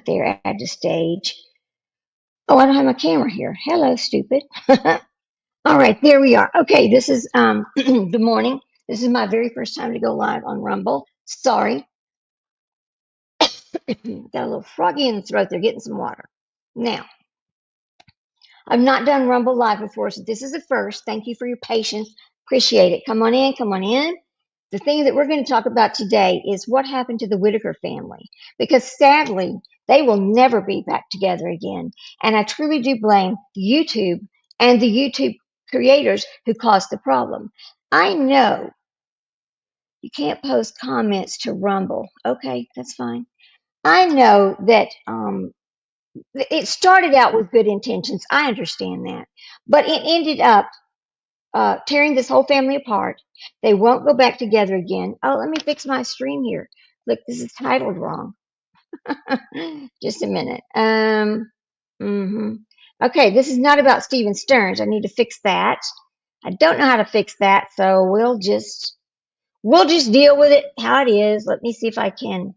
there, add to stage. Oh, I don't have my camera here. Hello, stupid. All right, there we are. Okay, this is good morning. This is my very first time to go live on Rumble. Sorry, got a little froggy in the throat. They're getting some water. Now, I've not done Rumble live before, so this is the first. Thank you for your patience. Appreciate it. Come on in, come on in. The thing that we're going to talk about today is what happened to the Whitaker family, because sadly, they will never be back together again. And I truly do blame YouTube and the YouTube creators who caused the problem. I know you can't post comments to Rumble. Okay, that's fine. I know that it started out with good intentions. I understand that. But it ended up tearing this whole family apart. They won't go back together again. Oh, let me fix my stream here. Look, this is titled wrong. Just a minute. Mhm. Okay, this is not about Steven Stearns. I need to fix that. I don't know how to fix that, so we'll just deal with it how it is. Let me see if I can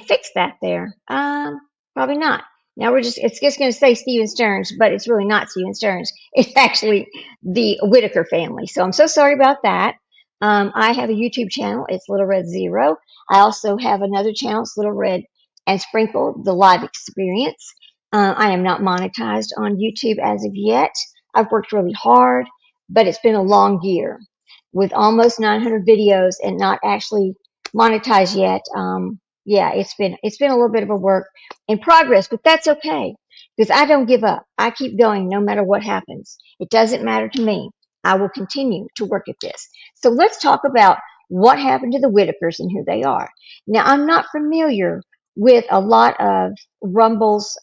fix that there. Probably not. Now it's just going to say Steven Stearns, but it's really not Steven Stearns. It's actually the Whitaker family. So I'm so sorry about that. I have a YouTube channel. It's Little Red Zero. I also have another channel. It's Little Red and Sprinkle, the live experience. I am not monetized on YouTube as of yet. I've worked really hard, but it's been a long year with almost 900 videos and not actually monetized yet. Yeah, it's been a little bit of a work in progress, but that's okay because I don't give up. I keep going no matter what happens. It doesn't matter to me. I will continue to work at this. So let's talk about what happened to the Whitakers and who they are. Now, I'm not familiar with a lot of Rumble's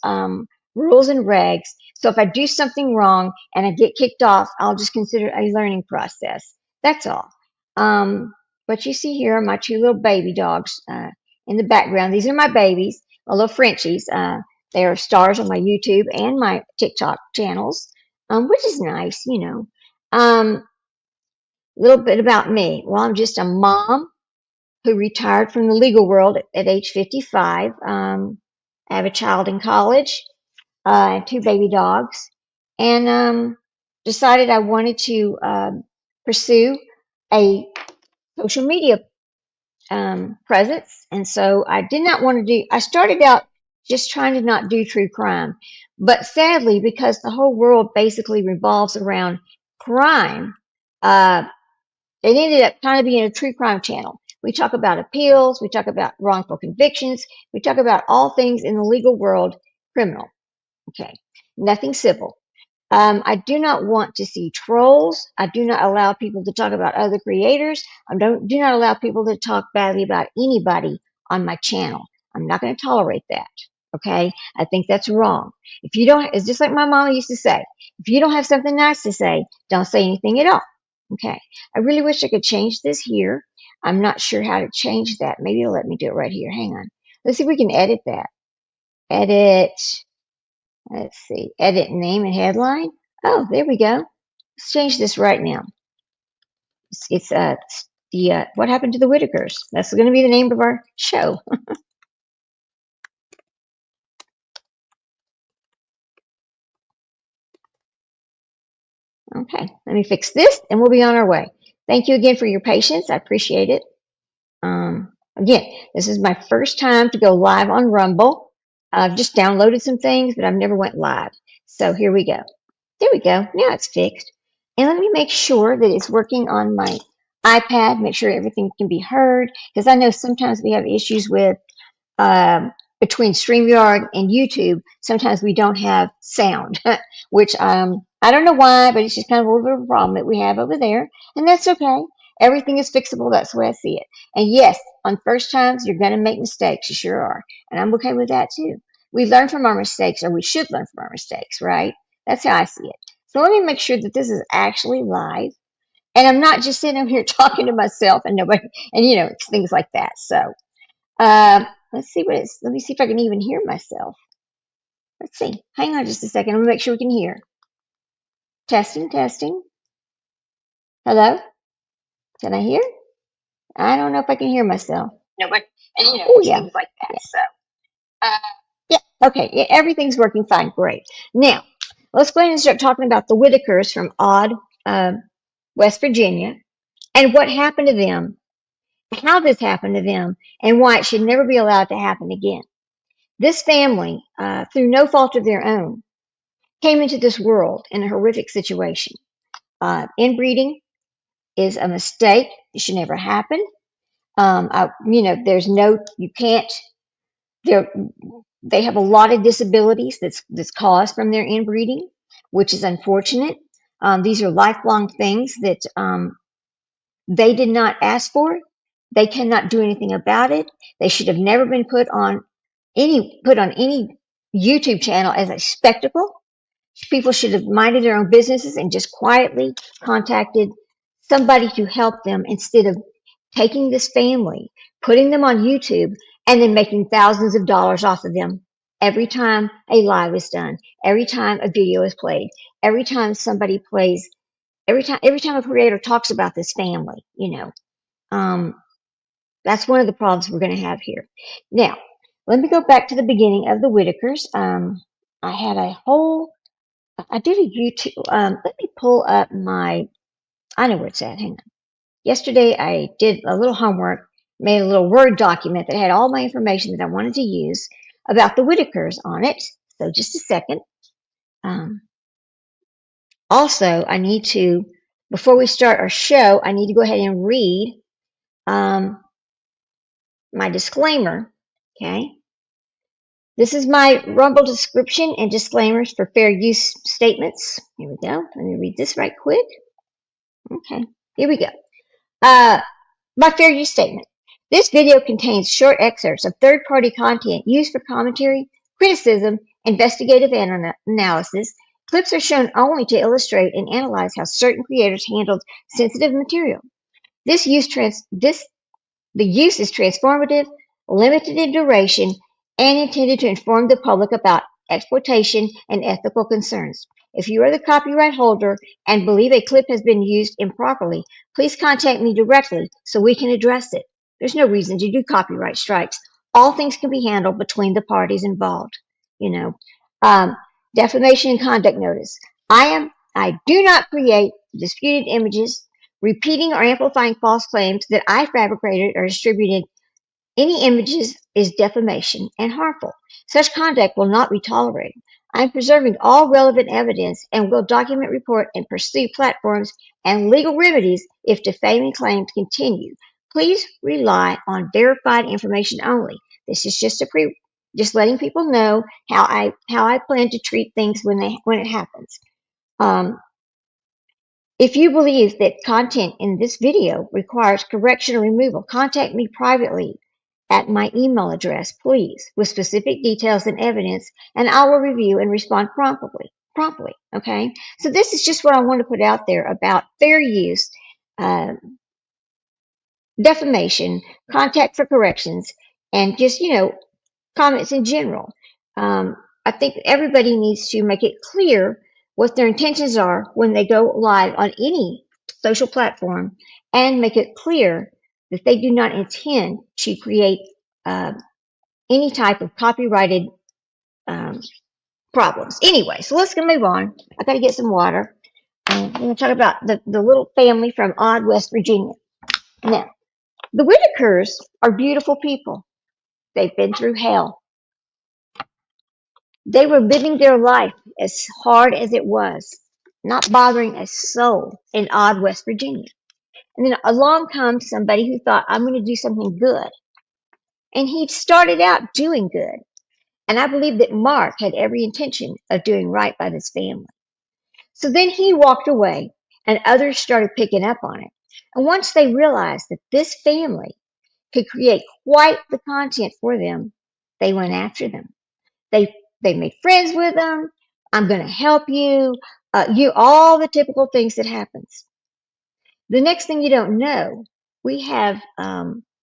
rules and regs. So if I do something wrong and I get kicked off, I'll just consider it a learning process. That's all. But you see here my two little baby dogs in the background. These are my babies, my little Frenchies. They are stars on my YouTube and my TikTok channels, which is nice, you know. A little bit about me. Well, I'm just a mom who retired from the legal world at age 55. I have a child in college, two baby dogs, and decided I wanted to pursue a social media presence. And so I did not want to I started out just trying to not do true crime. But sadly, because the whole world basically revolves around crime, uh, it ended up kind of being a true crime channel. We talk about appeals, we talk about wrongful convictions, we talk about all things in the legal world criminal. Okay, nothing civil. I do not want to see trolls. I do not allow people to talk about other creators. Do not allow people to talk badly about anybody on my channel. I'm not going to tolerate that. Okay? I think that's wrong. If you don't, it's just like my mama used to say, if you don't have something nice to say, don't say anything at all. Okay. I really wish I could change this here. I'm not sure how to change that. Maybe it'll let me do it right here. Hang on. Let's see if we can edit that. Edit. Let's see. Edit name and headline. Oh, there we go. Let's change this right now. It's the what happened to the Whitakers. That's going to be the name of our show. Okay, let me fix this, and we'll be on our way. Thank you again for your patience. I appreciate it. Again, this is my first time to go live on Rumble. I've just downloaded some things, but I've never went live. So here we go. There we go. Now it's fixed. And let me make sure that it's working on my iPad, make sure everything can be heard, because I know sometimes we have issues with between StreamYard and YouTube. Sometimes we don't have sound, which I don't know why, but it's just kind of a little bit of a problem that we have over there, and that's okay. Everything is fixable. That's the way I see it. And yes, on first times, you're going to make mistakes. You sure are. And I'm okay with that too. We learn from our mistakes, or we should learn from our mistakes, right? That's how I see it. So let me make sure that this is actually live. And I'm not just sitting here talking to myself and nobody, and things like that. So let's see let me see if I can even hear myself. Let's see. Hang on just a second. I'm going to make sure we can hear. Testing, testing. Hello? Can I hear? I don't know if I can hear myself. No, but and Oh, yeah. things like that. Yeah. So Yeah, Okay, yeah, everything's working fine. Great. Now, let's go ahead and start talking about the Whitakers from Odd, uh, West Virginia, and what happened to them, how this happened to them, and why it should never be allowed to happen again. This family, through no fault of their own, came into this world in a horrific situation. Inbreeding is a mistake. It should never happen. There's no, you can't, there, they have a lot of disabilities that's caused from their inbreeding, which is unfortunate. These are lifelong things that they did not ask for. They cannot do anything about it. They should have never been put on any YouTube channel as a spectacle. People should have minded their own businesses and just quietly contacted somebody to help them instead of taking this family, putting them on YouTube, and then making thousands of dollars off of them every time a live is done, every time a video is played, every time somebody plays, every time a creator talks about this family. Um, that's one of the problems we're going to have here. Now, let me go back to the beginning of the Whitakers. I had a whole I did a YouTube. Let me pull up my. I know where it's at. Hang on. Yesterday, I did a little homework, made a little Word document that had all my information that I wanted to use about the Whitakers on it. So just a second. Um, Also, I need to, before we start our show, I need to go ahead and read um, my disclaimer. Okay. This is my Rumble description and disclaimers for fair use statements. Here we go. Let me read this right quick. Okay. Here we go. Uh, My fair use statement. This video contains short excerpts of third-party content used for commentary, criticism, investigative analysis. Clips are shown only to illustrate and analyze how certain creators handled sensitive material. This use trans this The use is transformative, limited in duration, and intended to inform the public about exploitation and ethical concerns. If you are the copyright holder and believe a clip has been used improperly, please contact me directly so we can address it. There's no reason to do copyright strikes. All things can be handled between the parties involved. You know, um, Defamation and conduct notice. I do not create disputed images, repeating or amplifying false claims that I fabricated or distributed any images is defamation and harmful. Such conduct will not be tolerated. I am preserving all relevant evidence and will document, report, and pursue platforms and legal remedies if defaming claims continue. Please rely on verified information only. This is just letting people know how I plan to treat things when it happens. Um, if you believe that content in this video requires correction or removal, contact me privately at my email address, please, with specific details and evidence, and I will review and respond promptly. Okay? So this is just what I want to put out there about fair use, uh, defamation, contact for corrections, and just, comments in general. I think everybody needs to make it clear what their intentions are when they go live on any social platform and make it clear that they do not intend to create uh, any type of copyrighted um, problems. Anyway, so let's move on. I got to get some water. I'm going to talk about the little family from Odd, West Virginia. Now, the Whitakers are beautiful people. They've been through hell. They were living their life as hard as it was, not bothering a soul in Odd, West Virginia. And then along comes somebody who thought, I'm going to do something good. And he started out doing good. And I believe that Mark had every intention of doing right by this family. So then he walked away, and others started picking up on it. And once they realized that this family could create quite the content for them, they went after them. They they made friends with them. I'm going to help you. All the typical things that happens. The next thing you don't know, we have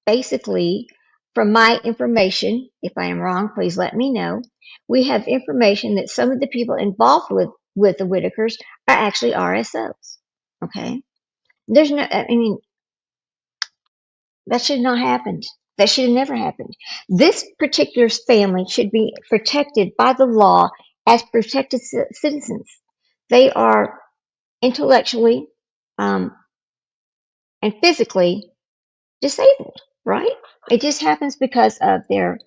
basically, from my information, if I am wrong, please let me know. We have information that some of the people involved with the Whitakers are actually RSOs. Okay, there's no. I mean, that should not happen. That should have never happened. This particular family should be protected by the law as protected citizens. They are intellectually um, and physically disabled, right? It just happens because of their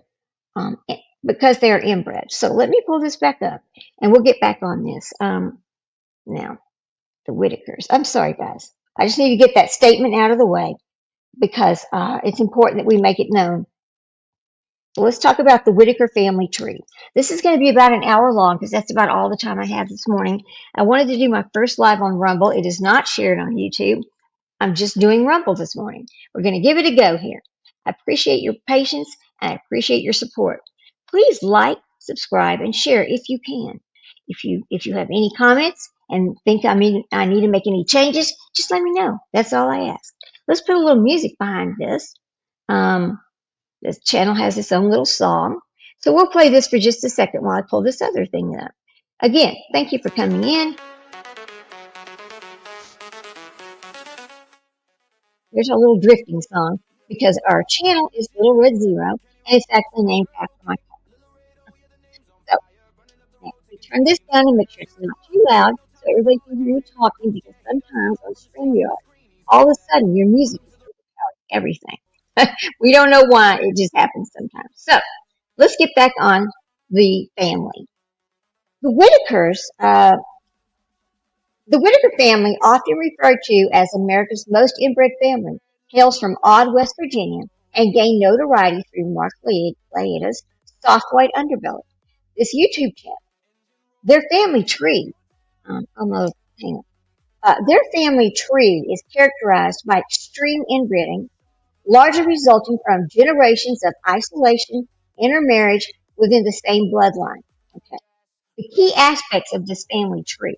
um, because they are inbred. So let me pull this back up, and we'll get back on this now. The Whitakers. I'm sorry, guys. I just need to get that statement out of the way because it's important that we make it known. So let's talk about the Whitaker family tree. This is going to be about an hour long because that's about all the time I have this morning. I wanted to do my first live on Rumble. It is not shared on YouTube. I'm just doing Rumble this morning. We're going to give it a go here. I appreciate your patience and I appreciate your support. Please like, subscribe, and share if you can. If you have any comments and think I need to make any changes, just let me know. That's all I ask. Let's put a little music behind this. This channel has its own little song. So we'll play this for just a second while I pull this other thing up. Again, thank you for coming in. Here's a little drifting song because our channel is Little Red Zero and it's actually named after my cat. So now we turn this down and make sure it's not too loud so everybody can hear you talking because sometimes on StreamYard, all of a sudden your music is everything. We don't know why, it just happens sometimes. So let's get back on the family. The Whitakers, the Whitaker family, often referred to as America's most inbred family, hails from Odd, West Virginia, and gained notoriety through Mark Laeta's soft white underbelly. This YouTube channel, their family tree, almost, hang on. Their family tree is characterized by extreme inbreeding, largely resulting from generations of isolation, intermarriage within the same bloodline. Okay. The key aspects of this family tree.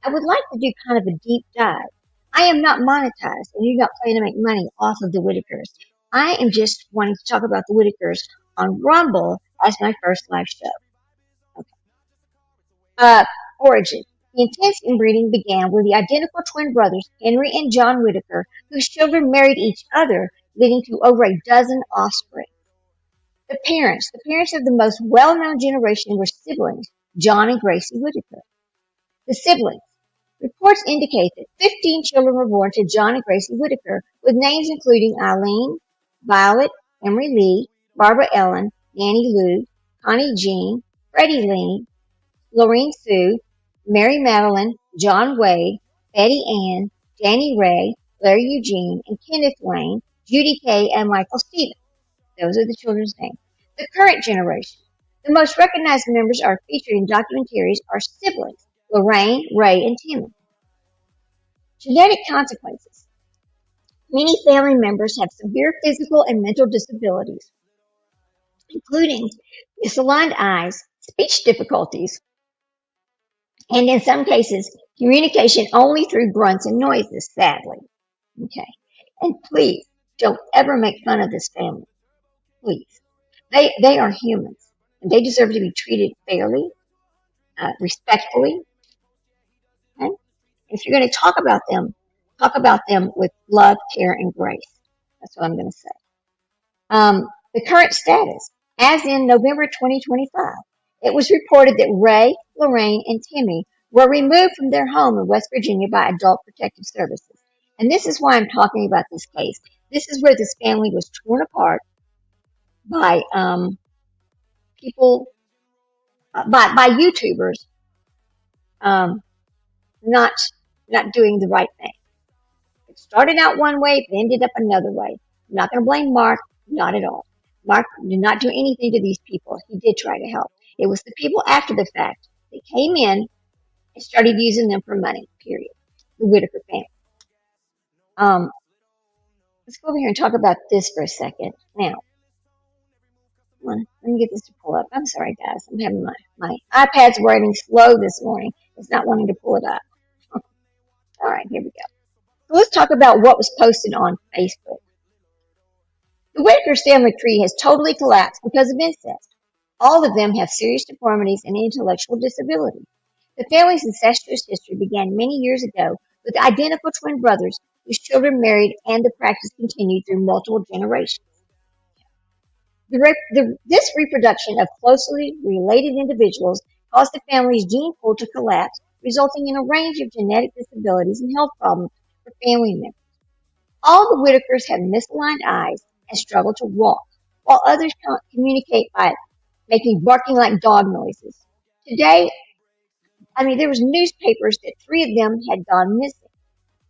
I would like to do kind of a deep dive. I am not monetized and do not plan to make money off of the Whitakers. I am just wanting to talk about the Whitakers on Rumble as my first live show. Okay. Origin. The intense inbreeding began with the identical twin brothers Henry and John Whitaker, whose children married each other, leading to over a dozen offspring. The parents of the most well-known generation were siblings, John and Gracie Whitaker. The siblings. Reports indicate that 15 children were born to John and Gracie Whitaker, with names including Eileen, Violet, Emery Lee, Barbara Ellen, Nanny Lou, Connie Jean, Freddie Lee, Lorraine Sue, Mary Madeline, John Wade, Betty Ann, Danny Ray, Larry Eugene, and Kenneth Wayne, Judy Kay, and Michael Stevens. Those are the children's names. The current generation. The most recognized members are featured in documentaries are siblings, Lorraine, Ray, and Timmy. Genetic consequences. Many family members have severe physical and mental disabilities, including misaligned eyes, speech difficulties, and in some cases, communication only through grunts and noises, sadly. Okay. And please, don't ever make fun of this family. Please. They are humans, and they deserve to be treated fairly, respectfully. Okay? If you're going to talk about them with love, care, and grace. That's what I'm going to say. The current status, as in November 2025, it was reported that Ray, Lorraine, and Timmy were removed from their home in West Virginia by Adult Protective Services. And this is why I'm talking about this case. This is where this family was torn apart by people, by YouTubers, not doing the right thing. It started out one way, but ended up another way. I'm not going to blame Mark, not at all. Mark did not do anything to these people. He did try to help. It was the people after the fact that came in and started using them for money, period. The Whitaker family. Let's go over here and talk about this for a second. Now, let me get this to pull up. I'm sorry, guys. I'm having my iPad's running slow this morning. It's not wanting to pull it up. All right, here we go. So let's talk about what was posted on Facebook. The Whitaker's family tree has totally collapsed because of incest. All of them have serious deformities and intellectual disability. The family's incestuous history began many years ago with the identical twin brothers whose children married and the practice continued through multiple generations. This reproduction of closely related individuals caused the family's gene pool to collapse, resulting in a range of genetic disabilities and health problems for family members. All the Whitakers have misaligned eyes and struggle to walk, while others communicate by making barking like dog noises. Today, there was newspapers that three of them had gone missing.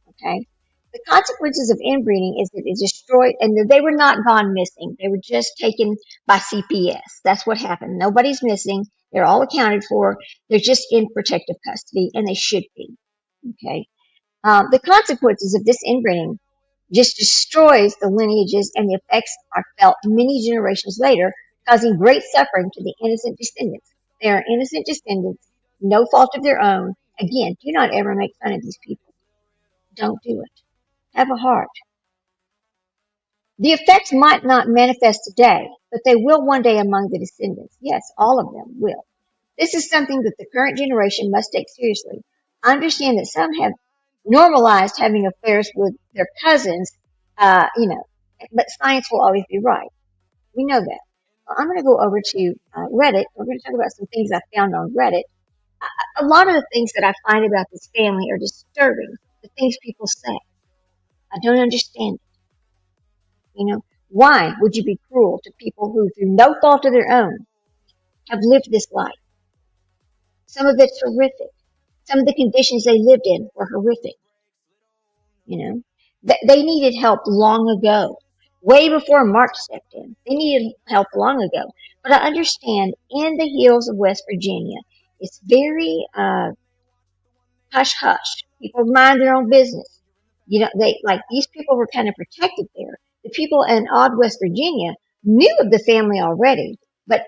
Okay, the consequences of inbreeding is that it destroyed, and they were not gone missing. They were just taken by CPS. That's what happened. Nobody's missing. They're all accounted for. They're just in protective custody, and they should be. Okay. The consequences of this inbreeding just destroys the lineages, and the effects are felt many generations later, causing great suffering to the innocent descendants. They are innocent descendants, no fault of their own. Again, do not ever make fun of these people. Don't do it. Have a heart. The effects might not manifest today, but they will one day among the descendants. Yes, all of them will. This is something that the current generation must take seriously. I understand that some have normalized having affairs with their cousins, but science will always be right. We know that. Well, I'm going to go over to Reddit. We're going to talk about some things I found on Reddit. A lot of the things that I find about this family are disturbing. The things people say. I don't understand it. Why would you be cruel to people who, through no fault of their own, have lived this life? Some of it's horrific. Some of the conditions they lived in were horrific. They needed help long ago, way before Mark stepped in. They needed help long ago. But I understand in the hills of West Virginia, it's very hush hush. People mind their own business. These people were kind of protected there. The people in odd West Virginia knew of the family already, but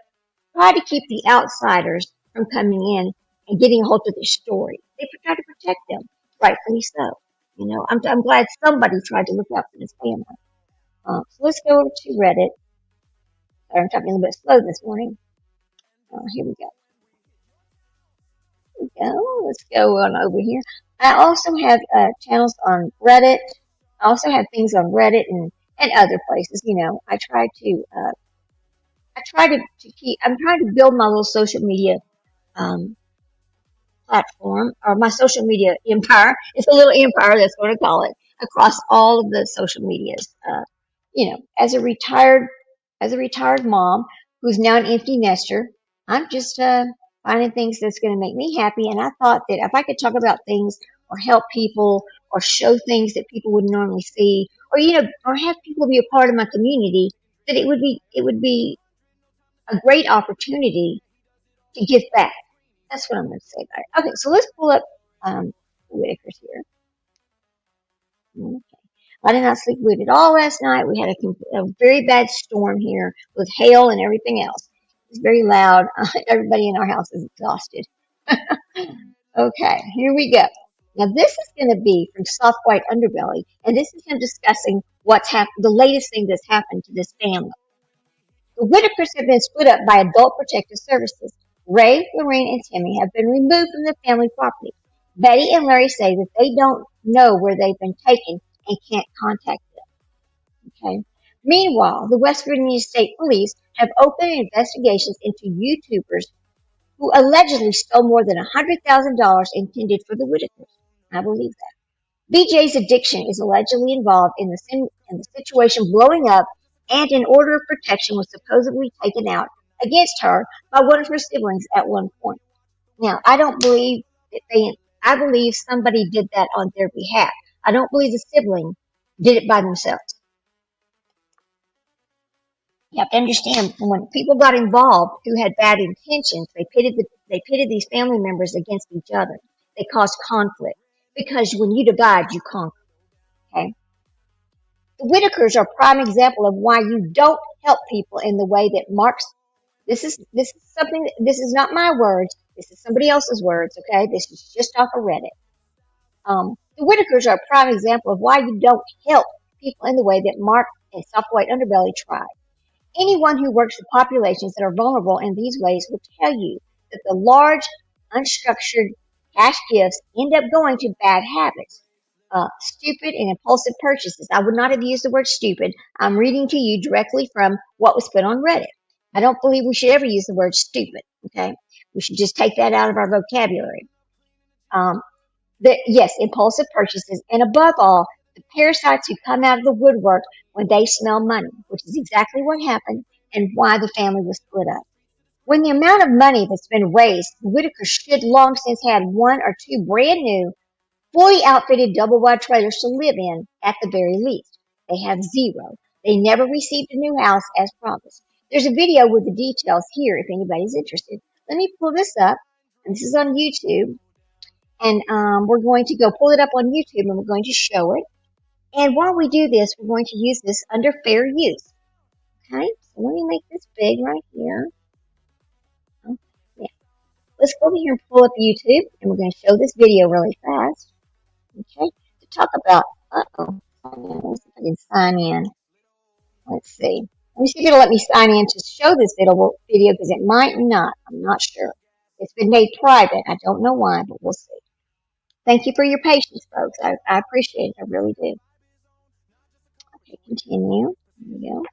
tried to keep the outsiders from coming in and getting a hold of their story. They tried to protect them, rightfully so. I'm glad somebody tried to look out for this family. So let's go over to Reddit. Sorry, I'm talking a little bit slow this morning. Here we go. Let's go on over here. I also have channels on Reddit. I also have things on Reddit and other places. I'm trying to build my little social media platform, or my social media empire. It's a little empire, that's what I call it, across all of the social medias. As a retired mom who's now an empty nester, I'm just finding things that's going to make me happy. And I thought that if I could talk about things or help people or show things that people wouldn't normally see, or have people be a part of my community, that it would be a great opportunity to give back. That's what I'm going to say about it. Okay, so let's pull up Whitakers here. Okay. I did not sleep good at all last night. We had a very bad storm here with hail and everything else. It's very loud. Everybody in our house is exhausted. Okay, here we go. Now this is going to be from Soft White Underbelly, and this is him discussing the latest thing that's happened to this family. The Whitakers have been split up by Adult Protective Services. Ray, Lorraine, and Timmy have been removed from the family property. Betty and Larry say that they don't know where they've been taken and can't contact them. Okay. Meanwhile, the West Virginia State Police have opened investigations into YouTubers who allegedly stole more than $100,000 intended for the Whitakers. I believe that. BJ's addiction is allegedly involved in the situation blowing up, and an order of protection was supposedly taken out against her by one of her siblings at one point. Now, I don't believe that I believe somebody did that on their behalf. I don't believe the sibling did it by themselves. You have to understand, when people got involved who had bad intentions, they pitted these family members against each other. They caused conflict, because when you divide, you conquer. Okay. The Whitakers are a prime example of why you don't help people in the way that Mark's. This is not my words. This is somebody else's words. Okay, this is just off of Reddit. The Whitakers are a prime example of why you don't help people in the way that Mark and Soft White Underbelly tried. Anyone who works with populations that are vulnerable in these ways will tell you that the large, unstructured cash gifts end up going to bad habits. stupid and impulsive purchases. I would not have used the word stupid. I'm reading to you directly from what was put on Reddit. I don't believe we should ever use the word stupid. Okay, we should just take that out of our vocabulary. Um, yes, impulsive purchases, and above all, the parasites who come out of the woodwork when they smell money, which is exactly what happened and why the family was split up. When the amount of money that's been raised, the Whitakers should long since had one or two brand new, fully outfitted double wide trailers to live in at the very least. They have zero. They never received a new house as promised. There's a video with the details here if anybody's interested. Let me pull this up, and this is on YouTube. And we're going to go pull it up on YouTube, and we're going to show it. And while we do this, we're going to use this under fair use. Okay, so let me make this big right here. Oh, yeah. Let's go over here and pull up YouTube, and we're going to show this video really fast. Okay, to talk about, let's see if I can sign in. Let's see. Let me see if it'll let me sign in to show this video because it might not. I'm not sure. It's been made private. I don't know why, but we'll see. Thank you for your patience, folks. I appreciate it. I really do. Okay, continue. There we go.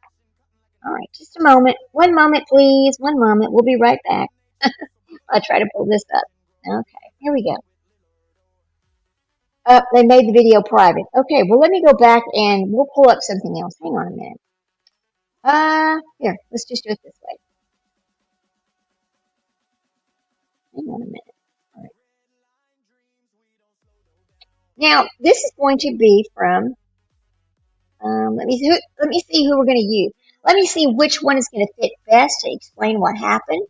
All right, just a moment. One moment, please. One moment. We'll be right back. I'll try to pull this up. Okay, here we go. They made the video private. Okay, well, let me go back and we'll pull up something else. Hang on a minute. Here, let's just do it this way. Hang on a minute. All right. Now, this is going to be from, let me see who we're going to use. Let me see which one is going to fit best to explain what happened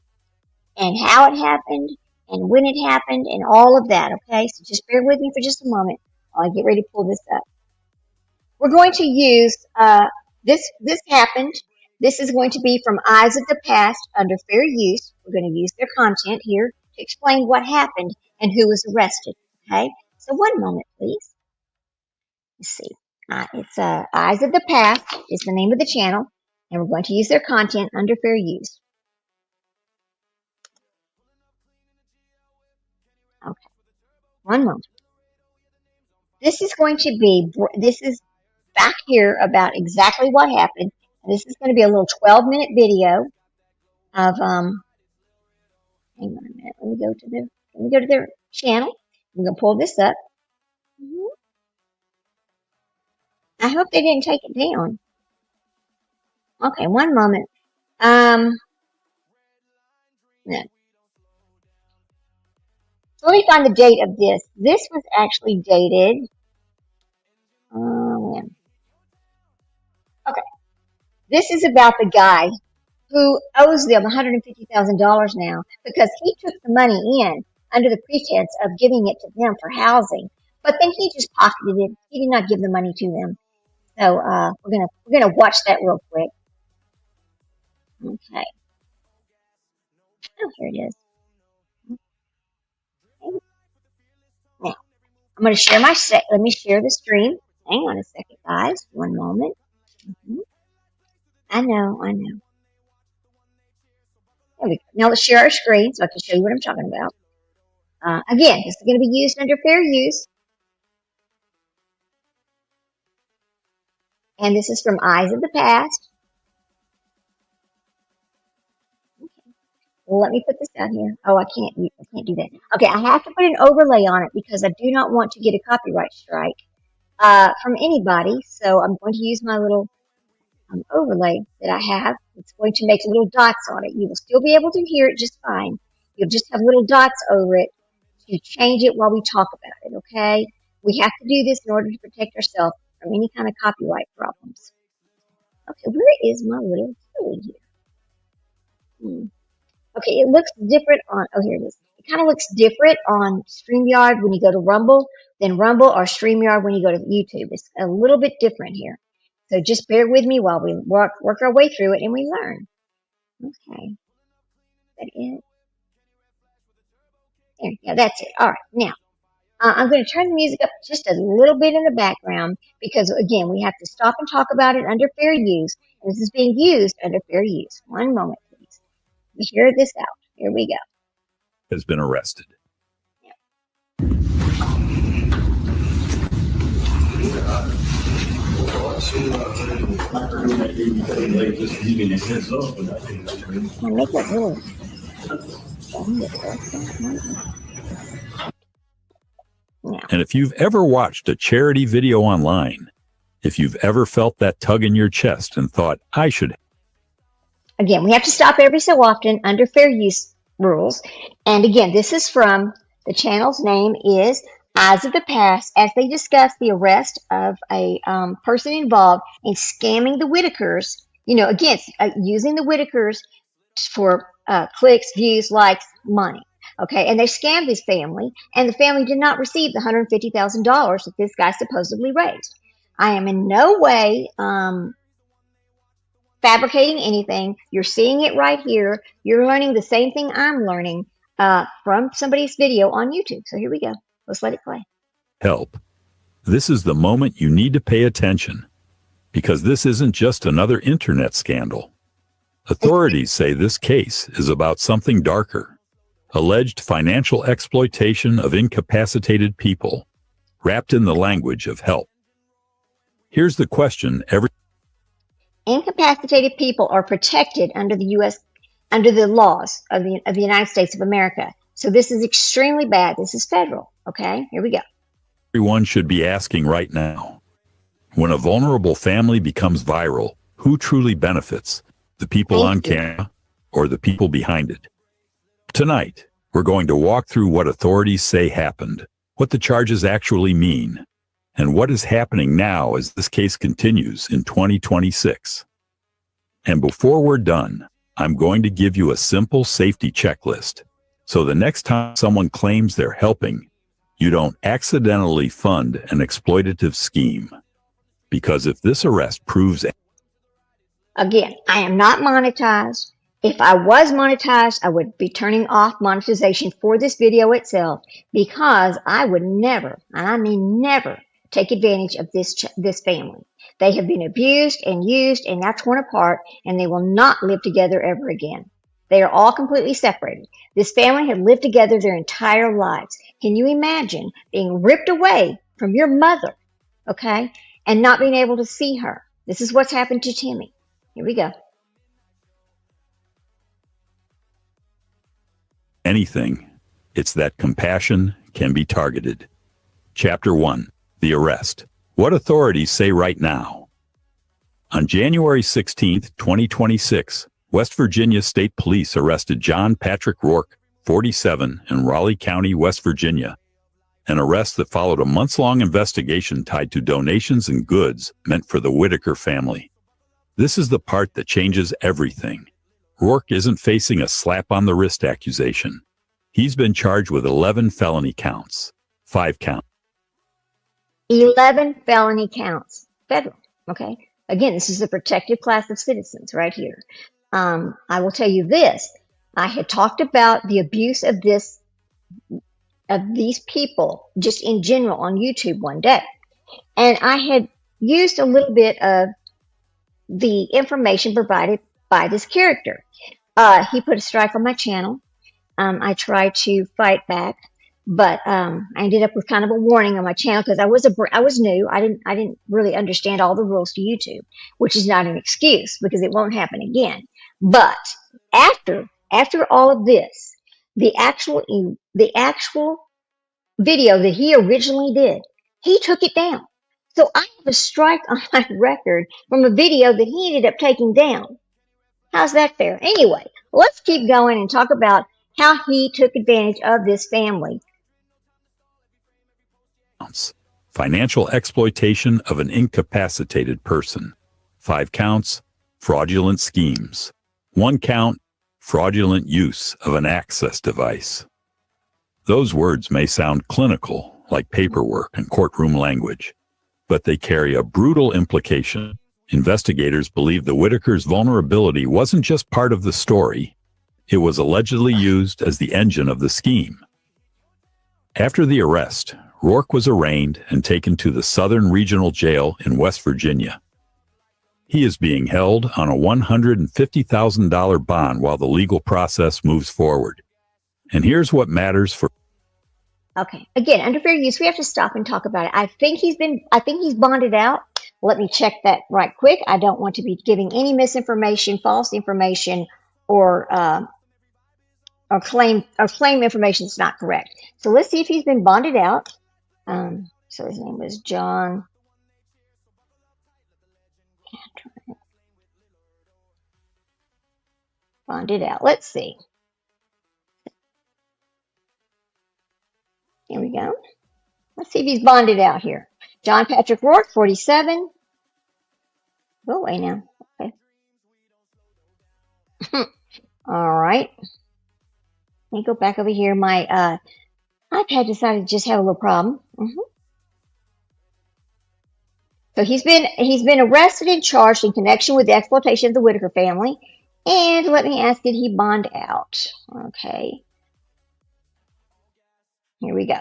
and how it happened and when it happened and all of that, okay? So just bear with me for just a moment while I get ready to pull this up. We're going to use, this happened. This is going to be from Eyes of the Past under fair use. We're going to use their content here to explain what happened and who was arrested, okay? So one moment, please. Let's see. It's Eyes of the Past is the name of the channel, and we're going to use their content under fair use. Okay. One moment. This is back here about exactly what happened. And this is going to be a little 12-minute video of, hang on a minute. Let me go to their channel. I'm going to pull this up. I hope they didn't take it down. Okay, one moment. No. So let me find the date of this. This was actually dated. When? Okay. This is about the guy who owes them $150,000 now because he took the money in under the pretense of giving it to them for housing, but then he just pocketed it. He did not give the money to them. So we're gonna watch that real quick. Okay. Oh, here it is. Okay. Now I'm gonna share let me share the stream. Hang on a second, guys. One moment. I know. There we go. Now let's share our screen so I can show you what I'm talking about. Again, this is going to be used under fair use. And this is from Eyes of the Past. Okay. Well, let me put this out here. Oh, I can't do that. Okay, I have to put an overlay on it because I do not want to get a copyright strike from anybody. So I'm going to use my little overlay that I have. It's going to make little dots on it. You will still be able to hear it just fine. You'll just have little dots over it to change it while we talk about it, okay? We have to do this in order to protect ourselves from any kind of copyright problems. Okay, where is my little tool here? Okay, it looks different on, oh, here it is. It kind of looks different on StreamYard when you go to Rumble than Rumble or StreamYard when you go to YouTube. It's a little bit different here. So just bear with me while we work our way through it and we learn. Okay. Is that it? There, yeah, that's it. All right. Now, I'm going to turn the music up just a little bit in the background because, again, we have to stop and talk about it under fair use. And this is being used under fair use. One moment, please. Let me hear this out. Here we go. Has been arrested. Yeah. I make that really. Yeah. And if you've ever watched a charity video online, if you've ever felt that tug in your chest and thought, I should. Again, we have to stop every so often under fair use rules. And again, this is from the channel's name is Eyes of the Past, as they discuss the arrest of a person involved in scamming the Whitakers. Again, using the Whitakers for clicks, views, likes, money. Okay, and they scammed this family, and the family did not receive the $150,000 that this guy supposedly raised. I am in no way fabricating anything. You're seeing it right here. You're learning the same thing I'm learning from somebody's video on YouTube. So here we go. Let's let it play. Help. This is the moment you need to pay attention, because this isn't just another internet scandal. Authorities say this case is about something darker. Alleged financial exploitation of incapacitated people, wrapped in the language of help. Here's the question incapacitated people are protected under the laws of the United States of America. So this is extremely bad. This is federal. Okay, here we go. Everyone should be asking right now. When a vulnerable family becomes viral, who truly benefits? The people on camera or the people behind it? Tonight, we're going to walk through what authorities say happened, what the charges actually mean, and what is happening now as this case continues in 2026. And before we're done, I'm going to give you a simple safety checklist, so the next time someone claims they're helping, you don't accidentally fund an exploitative scheme. Because if this arrest proves... Again, I am not monetized. If I was monetized, I would be turning off monetization for this video itself, because I would never, and I mean never, take advantage of this family. They have been abused and used and now torn apart, and they will not live together ever again. They are all completely separated. This family had lived together their entire lives. Can you imagine being ripped away from your mother, okay, and not being able to see her? This is what's happened to Timmy. Here we go. Anything, it's that compassion can be targeted. Chapter 1. The Arrest. What authorities say right now. On January 16, 2026, West Virginia State Police arrested John Patrick Rourke, 47, in Raleigh County, West Virginia. An arrest that followed a months-long investigation tied to donations and goods meant for the Whitaker family. This is the part that changes everything. Rourke isn't facing a slap-on-the-wrist accusation. He's been charged with 11 felony counts. 5 counts. 11 felony counts. Federal, okay? Again, this is a protected class of citizens right here. I will tell you this. I had talked about the abuse of these people just in general on YouTube one day. And I had used a little bit of the information provided by this character. He put a strike on my channel. I tried to fight back, but I ended up with kind of a warning on my channel because I was new. I didn't really understand all the rules to YouTube, which is not an excuse because it won't happen again. But after all of this, the actual video that he originally did, he took it down. So I have a strike on my record from a video that he ended up taking down. How's that fair? Anyway, let's keep going and talk about how he took advantage of this family. Financial exploitation of an incapacitated person. 5 counts, fraudulent schemes. 1 count, fraudulent use of an access device. Those words may sound clinical, like paperwork and courtroom language, but they carry a brutal implication. Investigators believe the Whitakers' vulnerability wasn't just part of the story. It was allegedly used as the engine of the scheme. After the arrest, Rourke was arraigned and taken to the Southern Regional Jail in West Virginia. He is being held on a $150,000 bond while the legal process moves forward. And here's what matters for Okay. Again, under fair use, we have to stop and talk about it. I think he's bonded out. Let me check that right quick. I don't want to be giving any misinformation, false information, or claim information that's not correct. So let's see if he's been bonded out. So his name was John. Bonded out. Let's see. Here we go. Let's see if he's bonded out here. John Patrick Rourke, 47. Go away now. Okay. All right. Let me go back over here. My iPad decided to just have a little problem. So he's been arrested and charged in connection with the exploitation of the Whitaker family. And let me ask, did he bond out? Okay. Here we go.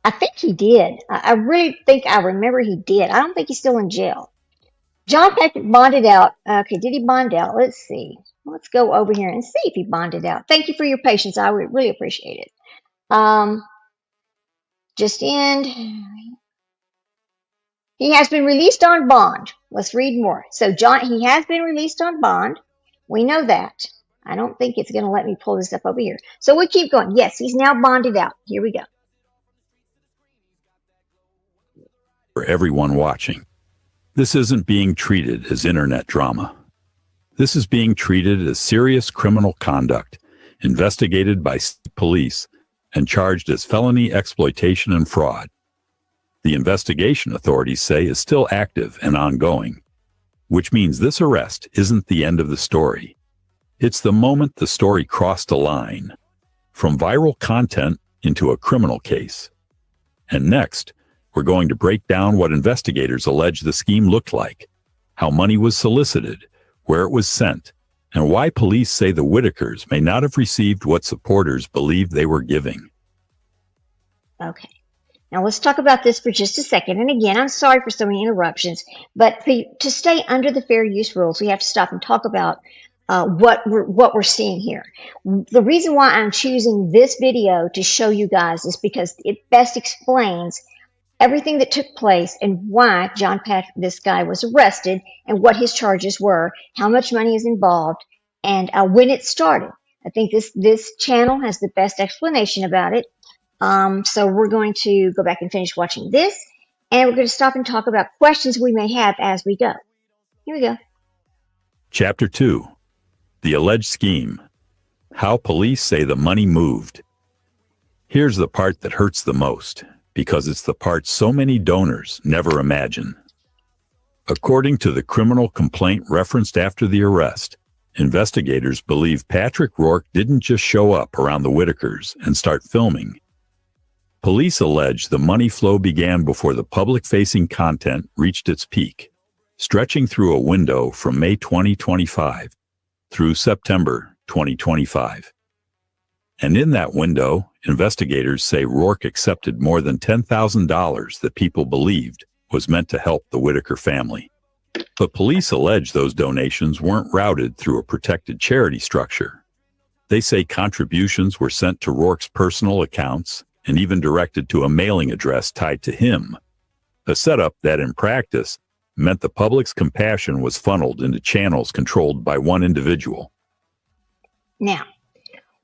I think he did. I really think I remember he did. I don't think he's still in jail. John Patrick bonded out. Okay, did he bond out? Let's see. Let's go over here and see if he bonded out. Thank you for your patience. I would really appreciate it. Just end. He has been released on bond. Let's read more. So he has been released on bond. We know that. I don't think it's going to let me pull this up over here. So we keep going. Yes, he's now bonded out. Here we go. For everyone watching, this isn't being treated as internet drama. This is being treated as serious criminal conduct, investigated by police and charged as felony exploitation and fraud. The investigation, authorities say, is still active and ongoing, which means this arrest isn't the end of the story. It's the moment the story crossed a line from viral content into a criminal case. And next, we're going to break down what investigators allege the scheme looked like, how money was solicited, where it was sent, and why police say the Whitakers may not have received what supporters believed they were giving. Okay. Now let's talk about this for just a second. And again, I'm sorry for so many interruptions, but to stay under the fair use rules, we have to stop and talk about what we're seeing here. The reason why I'm choosing this video to show you guys is because it best explains everything that took place and why John Patrick, this guy, was arrested and what his charges were, how much money is involved, and when it started. I think this channel has the best explanation about it. So we're going to go back and finish watching this, and we're going to stop and talk about questions we may have as we go. Here we go. Chapter 2. The Alleged Scheme. How Police Say the Money Moved. Here's the part that hurts the most, because it's the part so many donors never imagine. According to the criminal complaint referenced after the arrest, investigators believe Patrick Rourke didn't just show up around the Whitakers and start filming. Police allege the money flow began before the public-facing content reached its peak, stretching through a window from May 2025 through September 2025. And in that window, investigators say Rourke accepted more than $10,000 that people believed was meant to help the Whitaker family. But police allege those donations weren't routed through a protected charity structure. They say contributions were sent to Rourke's personal accounts and even directed to a mailing address tied to him, a setup that in practice meant the public's compassion was funneled into channels controlled by one individual. Now,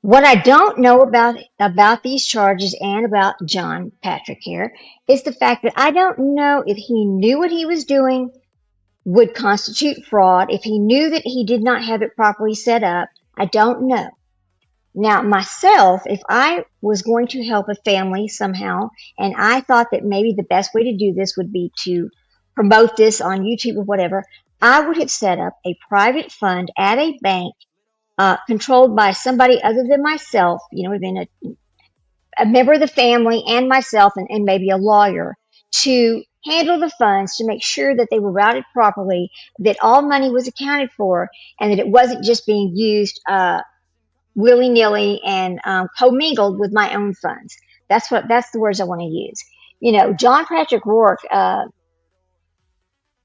what I don't know about these charges and about John Patrick here is the fact that I don't know if he knew what he was doing would constitute fraud, if he knew that he did not have it properly set up. I don't know. Now, myself, if I was going to help a family somehow, and I thought that maybe the best way to do this would be to promote this on YouTube or whatever, I would have set up a private fund at a bank controlled by somebody other than myself, within a member of the family and myself and maybe a lawyer to handle the funds, to make sure that they were routed properly, that all money was accounted for, and that it wasn't just being used willy-nilly and commingled with my own funds. That's the words I want to use. John Patrick Rourke,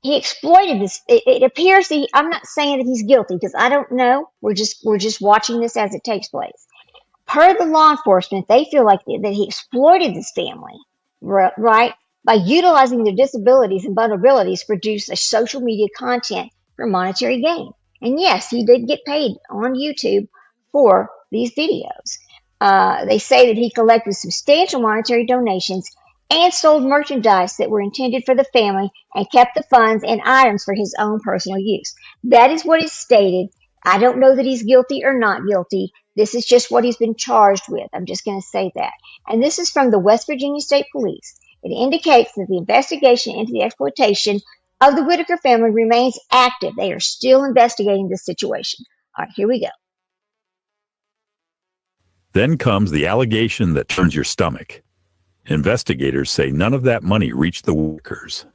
he exploited this. It appears I'm not saying that he's guilty because I don't know. We're just watching this as it takes place. Per the law enforcement, they feel like that he exploited this family, right, by utilizing their disabilities and vulnerabilities to produce a social media content for monetary gain. And yes, he did get paid on YouTube for these videos. They say that he collected substantial monetary donations and sold merchandise that were intended for the family and kept the funds and items for his own personal use. That is what is stated. I don't know that he's guilty or not guilty. This is just what he's been charged with. I'm just going to say that. And this is from the West Virginia State Police. It indicates that the investigation into the exploitation of the Whitaker family remains active. They are still investigating this situation. All right, here we go. Then comes the allegation that turns your stomach. Investigators say none of that money reached the Whitakers.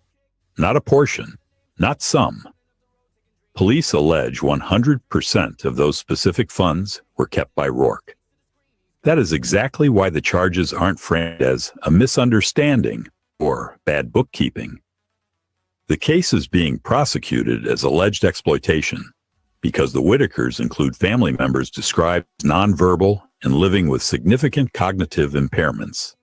Not a portion, not some. Police allege 100% of those specific funds were kept by Roark. That is exactly why the charges aren't framed as a misunderstanding or bad bookkeeping. The case is being prosecuted as alleged exploitation because the Whitakers include family members described as nonverbal and living with significant cognitive impairments.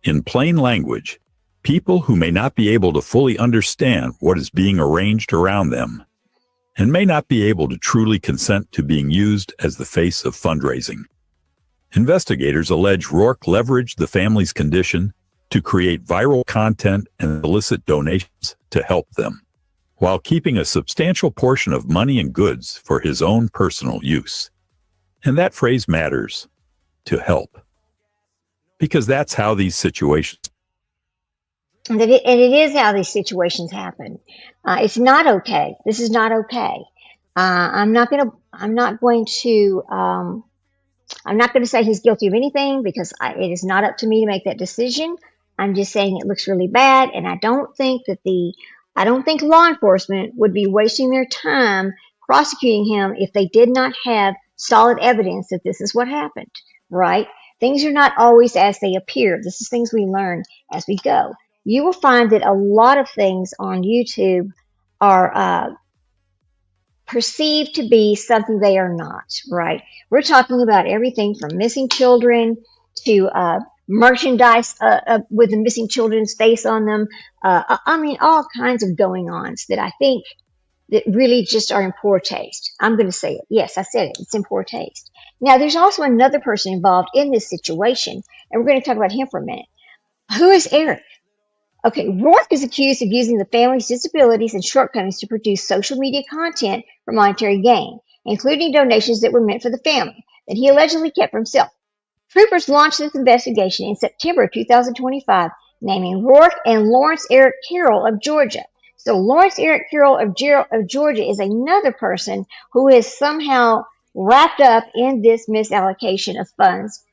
In plain language, people who may not be able to fully understand what is being arranged around them and may not be able to truly consent to being used as the face of fundraising. Investigators allege Roark leveraged the family's condition to create viral content and elicit donations to help them, while keeping a substantial portion of money and goods for his own personal use. And that phrase matters, to help, because that's how these situations. And it is how these situations happen. It's not okay. This is not okay. I'm not going to say he's guilty of anything because it is not up to me to make that decision. I'm just saying it looks really bad, and I don't think law enforcement would be wasting their time prosecuting him if they did not have solid evidence that this is what happened, right? Things are not always as they appear. This is things we learn as we go. You will find that a lot of things on YouTube are perceived to be something they are not, right? We're talking about everything from missing children to merchandise with the missing children's face on them. I mean, all kinds of going-ons that I think that really just are in poor taste. I'm going to say it. Yes, I said it. It's in poor taste. Now, there's also another person involved in this situation, and we're going to talk about him for a minute. Who is Eric? Okay, Roark is accused of using the family's disabilities and shortcomings to produce social media content for monetary gain, including donations that were meant for the family that he allegedly kept for himself. Troopers launched this investigation in September of 2025, naming Roark and Lawrence Eric Carroll of Georgia. So Lawrence Eric Carroll of Georgia is another person who is somehow wrapped up in this misallocation of funds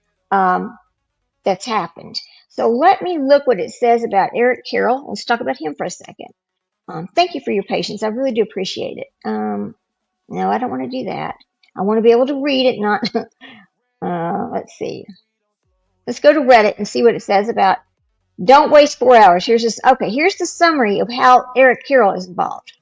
that's happened. So let me look what it says about Eric Carroll. Let's talk about him for a second. Thank you for your patience. I really do appreciate it. No, I don't want to do that. I want to be able to read it, not... let's see. Let's go to Reddit and see what it says about don't waste 4 hours. Here's the summary of how Eric Carroll is involved.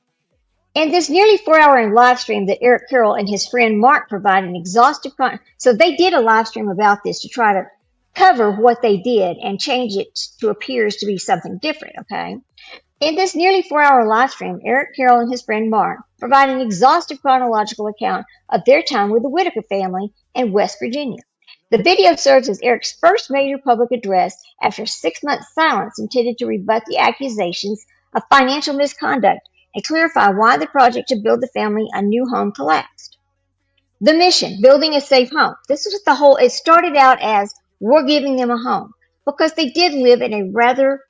In this nearly 4-hour live stream that Eric Carroll and his friend Mark provide an exhaustive so they did a live stream about this to try to cover what they did and change it to appears to be something different, okay? In this nearly 4-hour live stream, Eric Carroll and his friend Mark provide an exhaustive chronological account of their time with the Whitaker family in West Virginia. The video serves as Eric's first major public address after 6 months' silence intended to rebut the accusations of financial misconduct and clarify why the project to build the family a new home collapsed. The mission, building a safe home. This was it started out as we're giving them a home because they did live in a rather,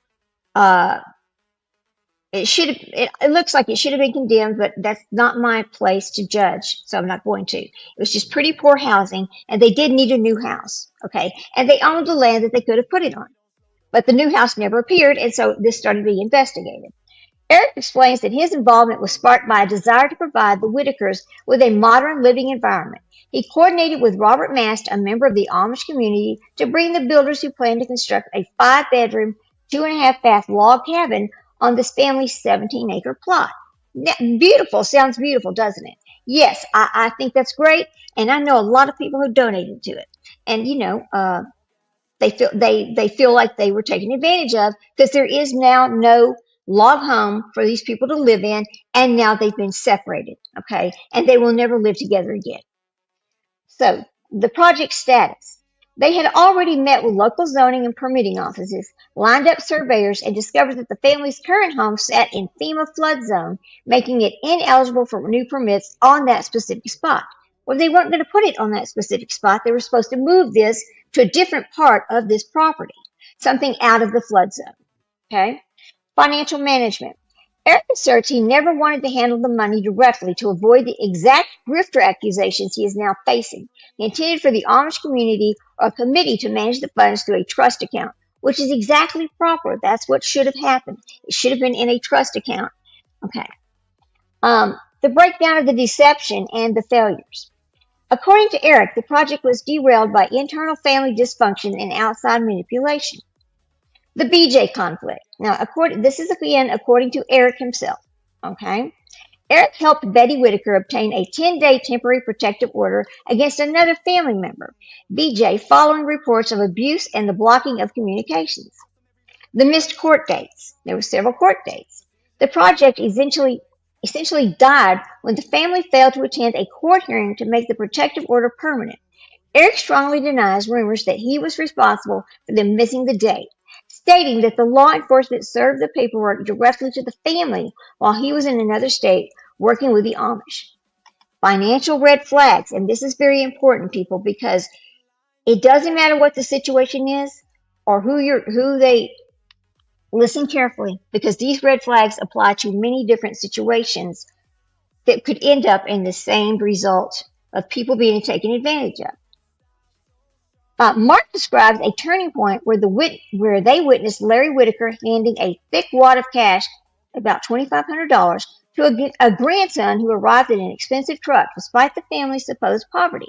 it looks like it should have been condemned, but that's not my place to judge, so I'm not going to. It was just pretty poor housing, and they did need a new house, okay? And they owned the land that they could have put it on. But the new house never appeared, and so this started being investigated. Eric explains that his involvement was sparked by a desire to provide the Whitakers with a modern living environment. He coordinated with Robert Mast, a member of the Amish community, to bring the builders who planned to construct a 5-bedroom, 2.5-bath log cabin on this family's 17-acre plot. Beautiful. Sounds beautiful, doesn't it? Yes, I think that's great, and I know a lot of people who donated to it. and they feel like they were taken advantage of because there is now no log home for these people to live in, and now they've been separated, okay, and they will never live together again. So the project status. They had already met with local zoning and permitting offices, lined up surveyors, and discovered that the family's current home sat in FEMA flood zone, making it ineligible for new permits on that specific spot. Well, they weren't going to put it on that specific spot. They were supposed to move this to a different part of this property, something out of the flood zone. Okay? Financial management. Eric asserts he never wanted to handle the money directly to avoid the exact grifter accusations he is now facing. He intended for the Amish community or a committee to manage the funds through a trust account, which is exactly proper. That's what should have happened. It should have been in a trust account. Okay. The breakdown of the deception and the failures. According to Eric, the project was derailed by internal family dysfunction and outside manipulation. The BJ conflict. Now, this is again according to Eric himself. Okay, Eric helped Betty Whitaker obtain a 10-day temporary protective order against another family member, BJ, following reports of abuse and the blocking of communications. The missed court dates. There were several court dates. The project essentially died when the family failed to attend a court hearing to make the protective order permanent. Eric strongly denies rumors that he was responsible for them missing the date, stating that the law enforcement served the paperwork directly to the family while he was in another state working with the Amish. Financial red flags, and this is very important, people, because it doesn't matter what the situation is or who they listen carefully, because these red flags apply to many different situations that could end up in the same result of people being taken advantage of. Mark describes a turning point where they witnessed Larry Whitaker handing a thick wad of cash, about $2,500, to a grandson who arrived in an expensive truck despite the family's supposed poverty.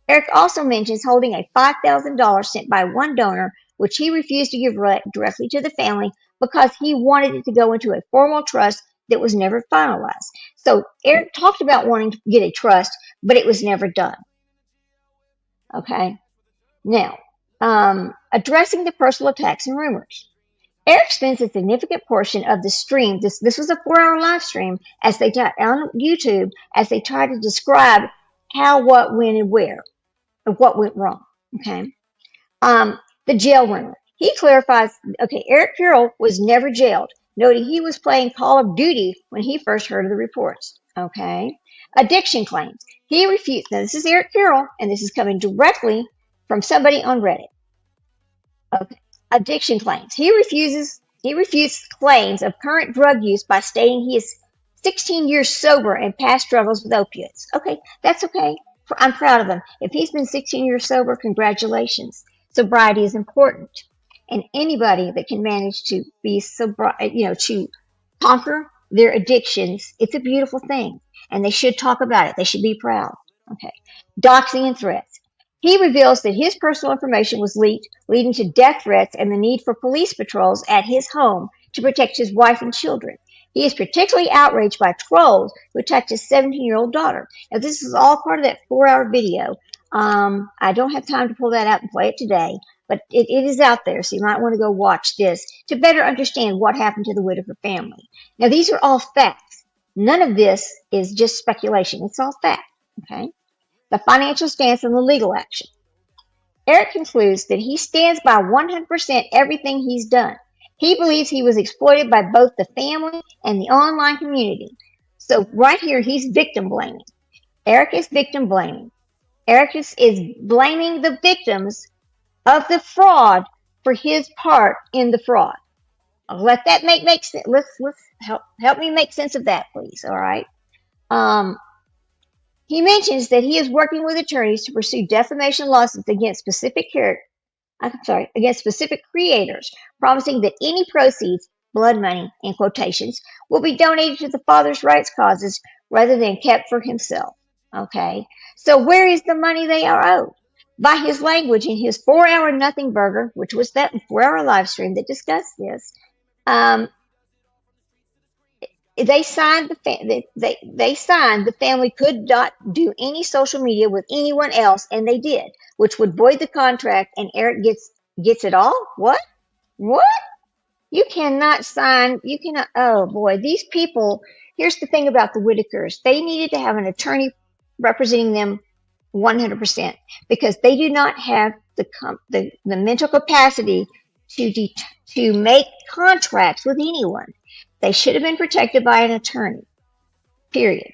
Eric also mentions holding a $5,000 sent by one donor, which he refused to give directly to the family because he wanted it to go into a formal trust that was never finalized. So Eric talked about wanting to get a trust, but it was never done. Okay. Now, addressing the personal attacks and rumors. Eric spends a significant portion of the stream. This was a 4-hour live stream on YouTube as they try to describe how, what, when, and where, and what went wrong. Okay. The jail rumor. He clarifies. Okay, Eric Carroll was never jailed, noting he was playing Call of Duty when he first heard of the reports. Okay. Addiction claims. He refused. Now, this is Eric Carroll, and this is coming directly from somebody on Reddit. Okay. Addiction claims. He refutes claims of current drug use by stating he is 16 years sober and past struggles with opiates. Okay, that's okay. I'm proud of him. If he's been 16 years sober, congratulations. Sobriety is important. And anybody that can manage to be to conquer their addictions, it's a beautiful thing. And they should talk about it. They should be proud. Okay. Doxing and threats. He reveals that his personal information was leaked, leading to death threats and the need for police patrols at his home to protect his wife and children. He is particularly outraged by trolls who attacked his 17-year-old daughter. Now, this is all part of that 4-hour video. I don't have time to pull that out and play it today, but it is out there, so you might want to go watch this to better understand what happened to the Whitaker family. Now, these are all facts. None of this is just speculation. It's all fact, okay? The financial stance and the legal action. Eric concludes that he stands by 100% everything he's done. He believes he was exploited by both the family and the online community. So right here, he's victim blaming. Eric is victim blaming. Eric is blaming the victims of the fraud for his part in the fraud. I'll let that make sense. Let's help me make sense of that, please. All right. He mentions that he is working with attorneys to pursue defamation lawsuits against specific creators, promising that any proceeds, blood money in quotations, will be donated to the father's rights causes rather than kept for himself. Okay, so where is the money they are owed? By his language in his 4-hour Nothing Burger, which was that 4-hour live stream that discussed this, they signed they signed the family could not do any social media with anyone else, and they did, which would void the contract. And Eric gets it all. What? You cannot sign. You cannot. Oh boy, these people. Here's the thing about the Whitakers. They needed to have an attorney representing them 100% because they do not have the mental capacity to make contracts with anyone. They should have been protected by an attorney. Period.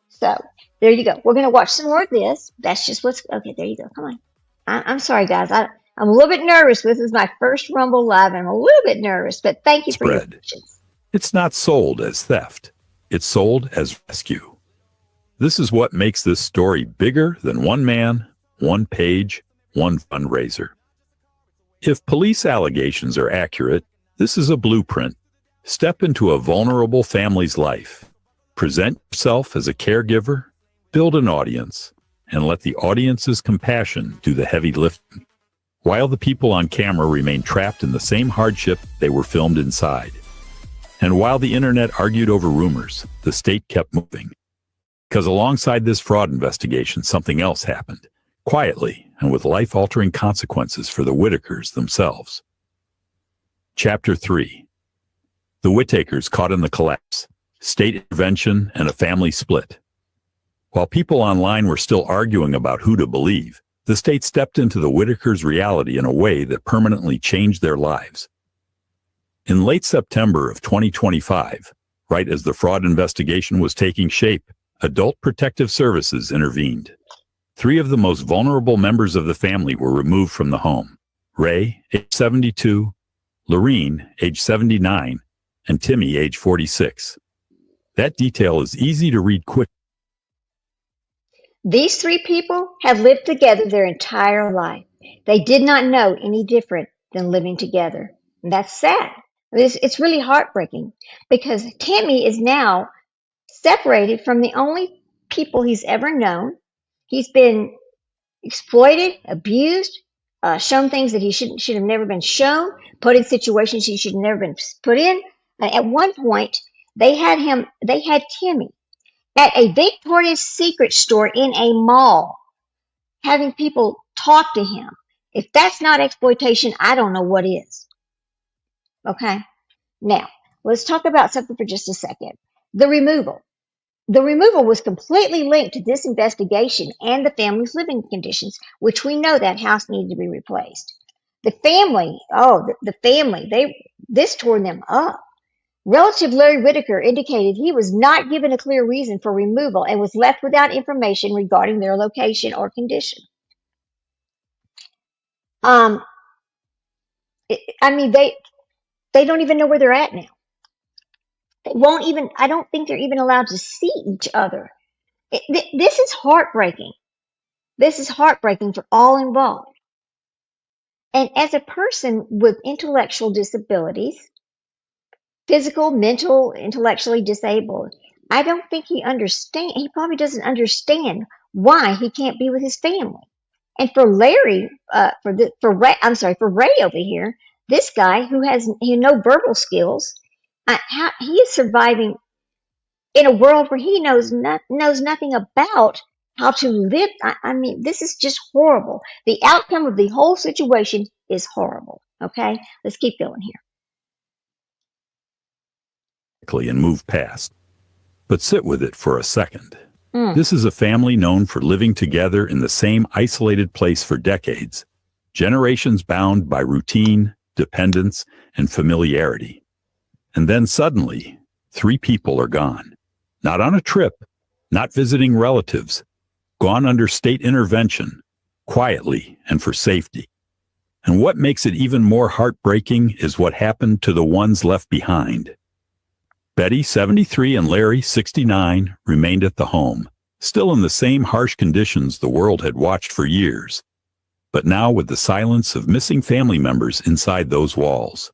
So there you go. We're going to watch some more of this. That's just what's okay. There you go. Come on. I'm sorry, guys. I'm a little bit nervous. This is my first Rumble Live. I'm a little bit nervous, but thank you for your patience. It's not sold as theft. It's sold as rescue. This is what makes this story bigger than one man, one page, one fundraiser. If police allegations are accurate, this is a blueprint. Step into a vulnerable family's life. Present yourself as a caregiver, build an audience, and let the audience's compassion do the heavy lifting, while the people on camera remain trapped in the same hardship they were filmed inside. And while the internet argued over rumors, the state kept moving. Because alongside this fraud investigation, something else happened, quietly and with life-altering consequences for the Whitakers themselves. Chapter 3. The Whitakers caught in the collapse, state intervention, and a family split. While people online were still arguing about who to believe, the state stepped into the Whitakers' reality in a way that permanently changed their lives. In late September of 2025, right as the fraud investigation was taking shape, Adult Protective Services intervened. 3 of the most vulnerable members of the family were removed from the home: Ray, age 72, Lorene, age 79, and Timmy, age 46. That detail is easy to read quickly. These 3 people have lived together their entire life. They did not know any different than living together. And that's sad. It's really heartbreaking because Timmy is now separated from the only people he's ever known. He's been exploited, abused, shown things that he should have never been shown, put in situations he should have never been put in. At one point, they had Timmy at a Victoria's Secret store in a mall, having people talk to him. If that's not exploitation, I don't know what is. Okay? Now, let's talk about something for just a second. The removal. The removal was completely linked to this investigation and the family's living conditions, which we know that house needed to be replaced. The family, this tore them up. Relative Larry Whitaker indicated he was not given a clear reason for removal and was left without information regarding their location or condition. They don't even know where they're at now. I don't think they're even allowed to see each other. This is heartbreaking. This is heartbreaking for all involved. And as a person with intellectual disabilities, physical, mental, intellectually disabled, I don't think he probably doesn't understand why he can't be with his family. And for Larry, for Ray over here, this guy who has no verbal skills, he is surviving in a world where he knows nothing about how to live. This is just horrible. The outcome of the whole situation is horrible. Okay, let's keep going here. And move past, but sit with it for a second. This is a family known for living together in the same isolated place for decades, generations bound by routine, dependence, and familiarity. And then suddenly, 3 people are gone. Not on a trip, not visiting relatives, gone under state intervention, quietly and for safety. And what makes it even more heartbreaking is what happened to the ones left behind. Betty, 73, and Larry, 69, remained at the home, still in the same harsh conditions the world had watched for years, but now with the silence of missing family members inside those walls.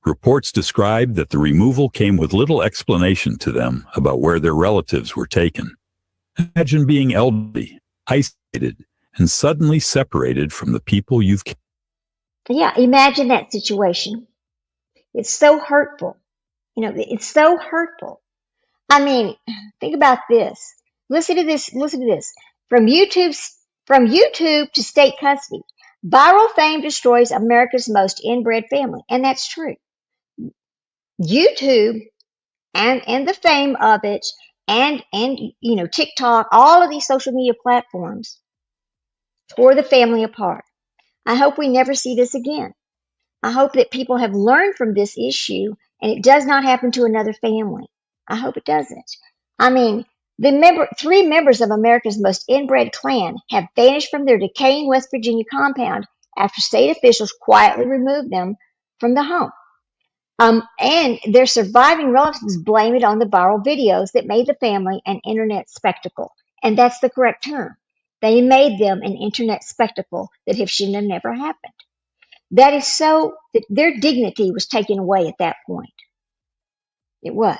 Reports described that the removal came with little explanation to them about where their relatives were taken. Imagine being elderly, isolated, and suddenly separated from the people you've... Yeah, imagine that situation. It's so hurtful. It's so hurtful. I mean, think about this. Listen to this. Listen to this. From YouTube, from YouTube to state custody, viral fame destroys America's most inbred family, and that's true. YouTube and the fame of it, and TikTok, all of these social media platforms tore the family apart. I hope we never see this again. I hope that people have learned from this issue and it does not happen to another family. I hope it doesn't. I mean, three members of America's most inbred clan have vanished from their decaying West Virginia compound after state officials quietly removed them from the home. And their surviving relatives blame it on the viral videos that made the family an internet spectacle. And that's the correct term. They made them an internet spectacle that should have never happened. That is so that their dignity was taken away at that point. It was.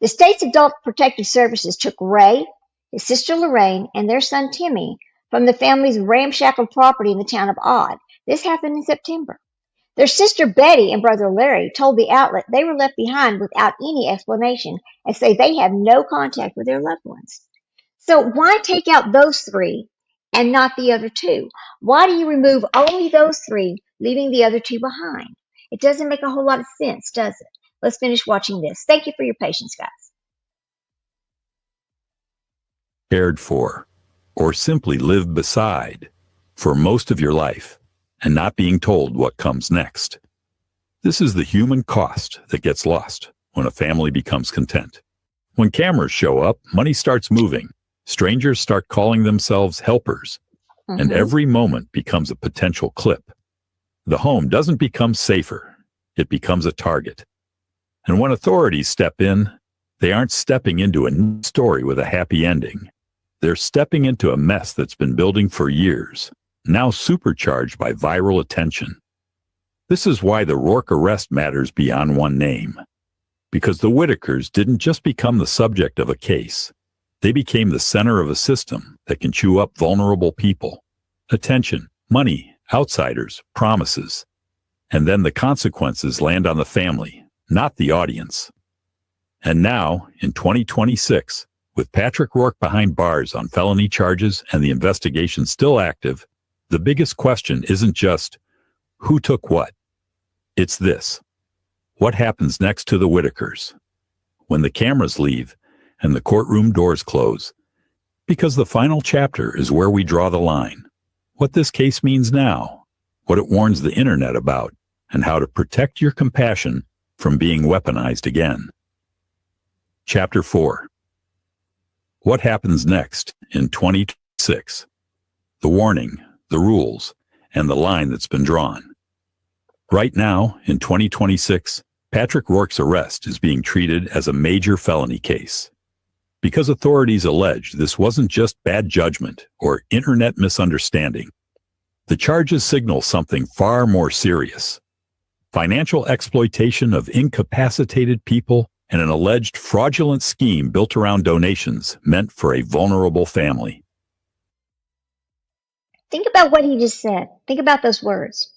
The state's adult protective services took Ray, his sister Lorraine, and their son Timmy from the family's ramshackle property in the town of Odd. This happened in September. Their sister Betty and brother Larry told the outlet they were left behind without any explanation and say they have no contact with their loved ones. So why take out those three and not the other two? Why do you remove only those three, leaving the other two behind? It doesn't make a whole lot of sense, does it? Let's finish watching this. Thank you for your patience, guys. Cared for, or simply live beside, for most of your life, and not being told what comes next. This is the human cost that gets lost when a family becomes content. When cameras show up, money starts moving. Strangers start calling themselves helpers, and every moment becomes a potential clip. The home doesn't become safer, it becomes a target. And when authorities step in, they aren't stepping into a new story with a happy ending. They're stepping into a mess that's been building for years, now supercharged by viral attention. This is why the Rourke arrest matters beyond one name. Because the Whitakers didn't just become the subject of a case. They became the center of a system that can chew up vulnerable people. Attention, money, outsiders, promises. And then the consequences land on the family, not the audience. And now, in 2026, with Patrick Rourke behind bars on felony charges and the investigation still active, the biggest question isn't just, who took what? It's this. What happens next to the Whitakers? When the cameras leave and the courtroom doors close? Because the final chapter is where we draw the line. What this case means now, what it warns the internet about, and how to protect your compassion from being weaponized again. Chapter 4. What happens next in 2026? The warning, the rules, and the line that's been drawn. Right now, in 2026, Patrick Rourke's arrest is being treated as a major felony case. Because authorities allege this wasn't just bad judgment or internet misunderstanding. The charges signal something far more serious. Financial exploitation of incapacitated people and an alleged fraudulent scheme built around donations meant for a vulnerable family. Think about what he just said. Think about those words.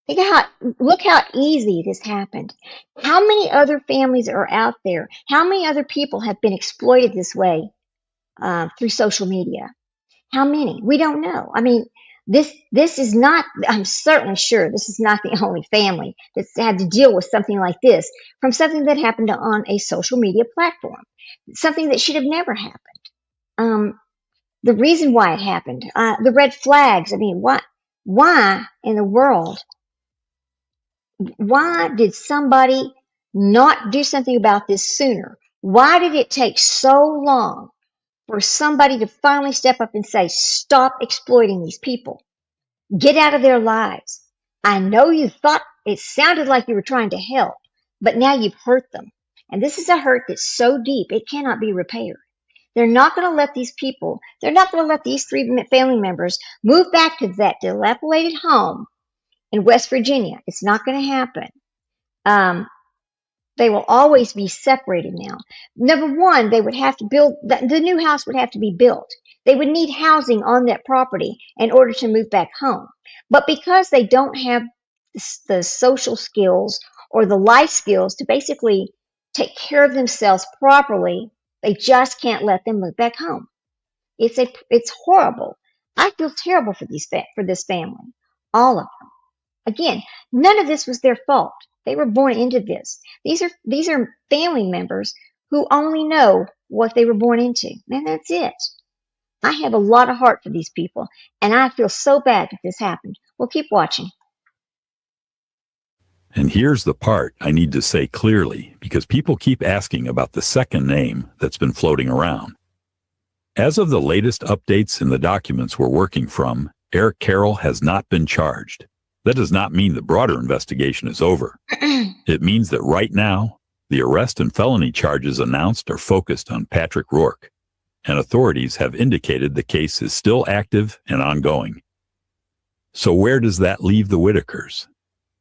Look how easy this happened. How many other families are out there? How many other people have been exploited this way through social media? How many? We don't know. I mean, this is not, I'm certainly sure this is not the only family that's had to deal with something like this from something that happened on a social media platform, something that should have never happened. The reason why it happened, the red flags. I mean, why in the world? Why did somebody not do something about this sooner? Why did it take so long for somebody to finally step up and say, stop exploiting these people? Get out of their lives. I know you thought it sounded like you were trying to help, but now you've hurt them. And this is a hurt that's so deep, it cannot be repaired. They're not going to let these people, they're not going to let these three family members move back to that dilapidated home in West Virginia. It's not going to happen. They will always be separated now. Number one, they would have to build, the new house would have to be built. They would need housing on that property in order to move back home. But because they don't have the social skills or the life skills to basically take care of themselves properly. They just can't let them move back home. It's horrible. I feel terrible for for this family, all of them. Again, none of this was their fault. They were born into this. These are family members who only know what they were born into, and that's it. I have a lot of heart for these people, and I feel so bad that this happened. Well, keep watching. And here's the part I need to say clearly, because people keep asking about the second name that's been floating around. As of the latest updates in the documents we're working from, Eric Carroll has not been charged. That does not mean the broader investigation is over. It means that right now, the arrest and felony charges announced are focused on Patrick Rourke, and authorities have indicated the case is still active and ongoing. So where does that leave the Whitakers?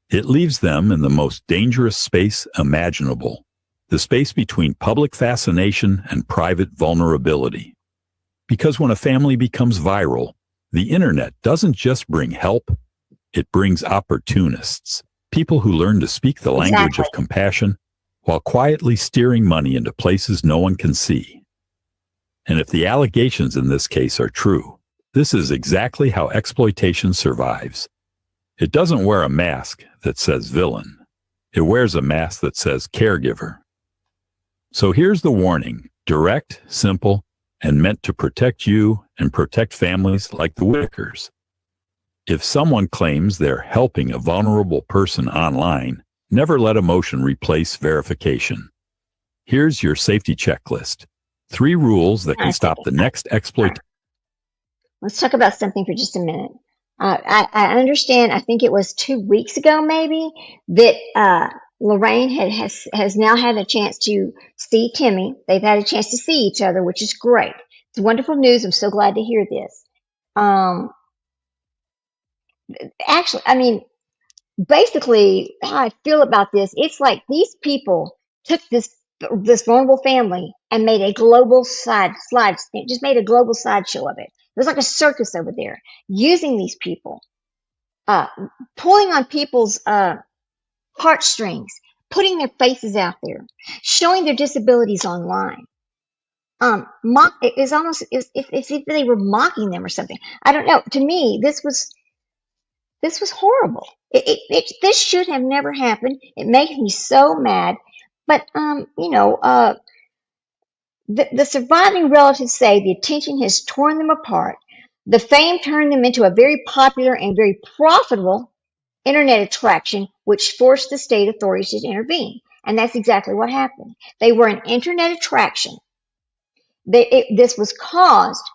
It leaves them in the most dangerous space imaginable, the space between public fascination and private vulnerability. Because when a family becomes viral, the internet doesn't just bring help, it brings opportunists, people who learn to speak the language of compassion while quietly steering money into places no one can see. And if the allegations in this case are true, this is exactly how exploitation survives. It doesn't wear a mask that says villain. It wears a mask that says caregiver. So here's the warning, direct, simple, and meant to protect you and protect families like the Whitakers. If someone claims they're helping a vulnerable person online, never let emotion replace verification. Here's your safety checklist. 3 rules that can stop the next exploit. Let's talk about something for just a minute. I understand, I think it was 2 weeks ago maybe, that Lorraine has now had a chance to see Timmy. They've had a chance to see each other, which is great. It's wonderful news. I'm so glad to hear this. Actually, I mean, basically, how I feel about this, it's like these people took this vulnerable family and made a global just made a global sideshow of it. It was like a circus over there, using these people, pulling on people's heartstrings, putting their faces out there, showing their disabilities online. It is almost as if they were mocking them or something. I don't know. To me, this was horrible. This should have never happened. It makes me so mad. But the surviving relatives say the attention has torn them apart. The fame turned them into a very popular and very profitable internet attraction, which forced the state authorities to intervene. And that's exactly what happened. They were an internet attraction. This was caused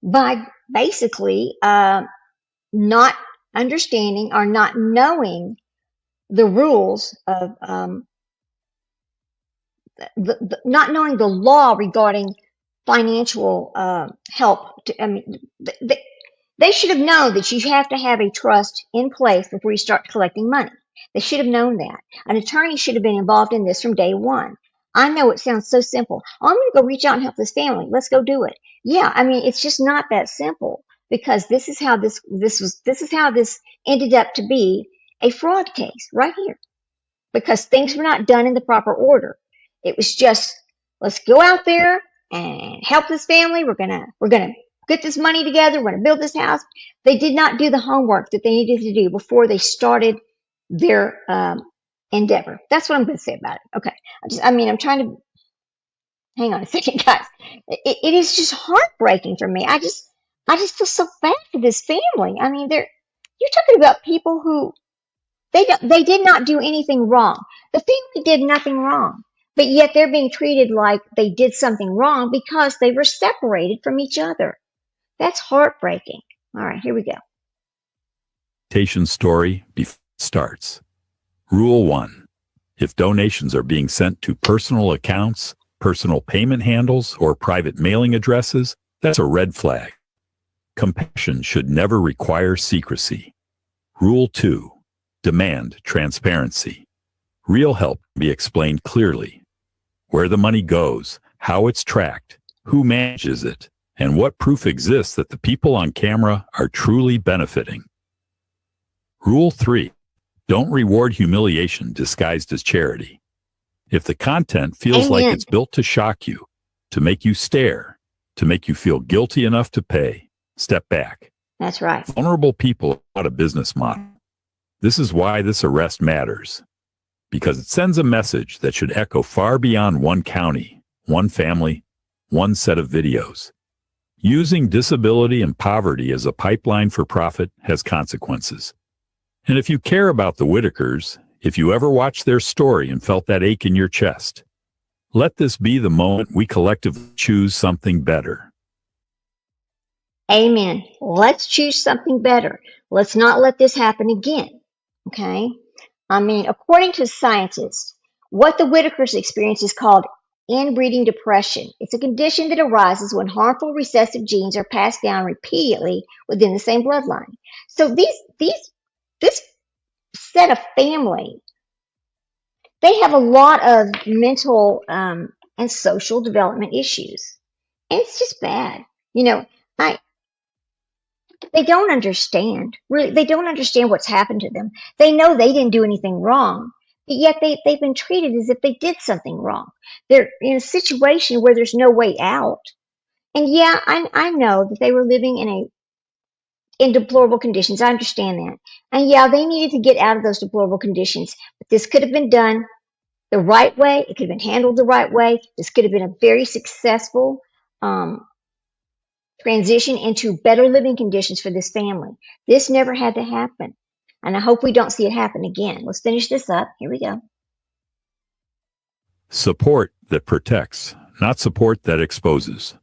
by basically not understanding or not knowing the rules of not knowing the law regarding financial help. They should have known that you have to have a trust in place before you start collecting money. They should have known that. An attorney should have been involved in this from day one. I know it sounds so simple. Oh, I'm going to go reach out and help this family. Let's go do it. Yeah, I mean, it's just not that simple, because this is how this ended up to be a fraud case right here, because things were not done in the proper order. It was just, let's go out there and help this family. We're gonna get this money together. We're gonna build this house. They did not do the homework that they needed to do before they started their endeavor. That's what I'm going to say about it. Okay. I'm trying to hang on a second, guys. It is just heartbreaking for me. I just feel so bad for this family. I mean, you're talking about people who they did not do anything wrong. The family did nothing wrong, but yet they're being treated like they did something wrong because they were separated from each other. That's heartbreaking. All right, here we go. Story starts. Rule 1. If donations are being sent to personal accounts, personal payment handles, or private mailing addresses, that's a red flag. Compassion should never require secrecy. Rule 2. Demand transparency. Real help can be explained clearly. Where the money goes, how it's tracked, who manages it, and what proof exists that the people on camera are truly benefiting. Rule 3. Don't reward humiliation disguised as charity. If the content feels like Amen. it's built to shock you, to make you stare, to make you feel guilty enough to pay, step back. That's right. Vulnerable people are a business model. This is why this arrest matters, because it sends a message that should echo far beyond one county, one family, one set of videos. Using disability and poverty as a pipeline for profit has consequences. And if you care about the Whitakers, if you ever watched their story and felt that ache in your chest, let this be the moment we collectively choose something better. Amen. Let's choose something better. Let's not let this happen again. Okay? I mean, according to scientists, what the Whitakers experience is called inbreeding depression. It's a condition that arises when harmful recessive genes are passed down repeatedly within the same bloodline. So this set of family, they have a lot of mental and social development issues. And it's just bad. You know, they don't understand. Really, they don't understand what's happened to them. They know they didn't do anything wrong, but yet they've been treated as if they did something wrong. They're in a situation where there's no way out. And yeah, I know that they were living in deplorable conditions. I understand that. And yeah, they needed to get out of those deplorable conditions. But this could have been done the right way. It could have been handled the right way. This could have been a very successful transition into better living conditions for this family. This never had to happen. And I hope we don't see it happen again. Let's finish this up. Here we go. Support that protects, not support that exposes.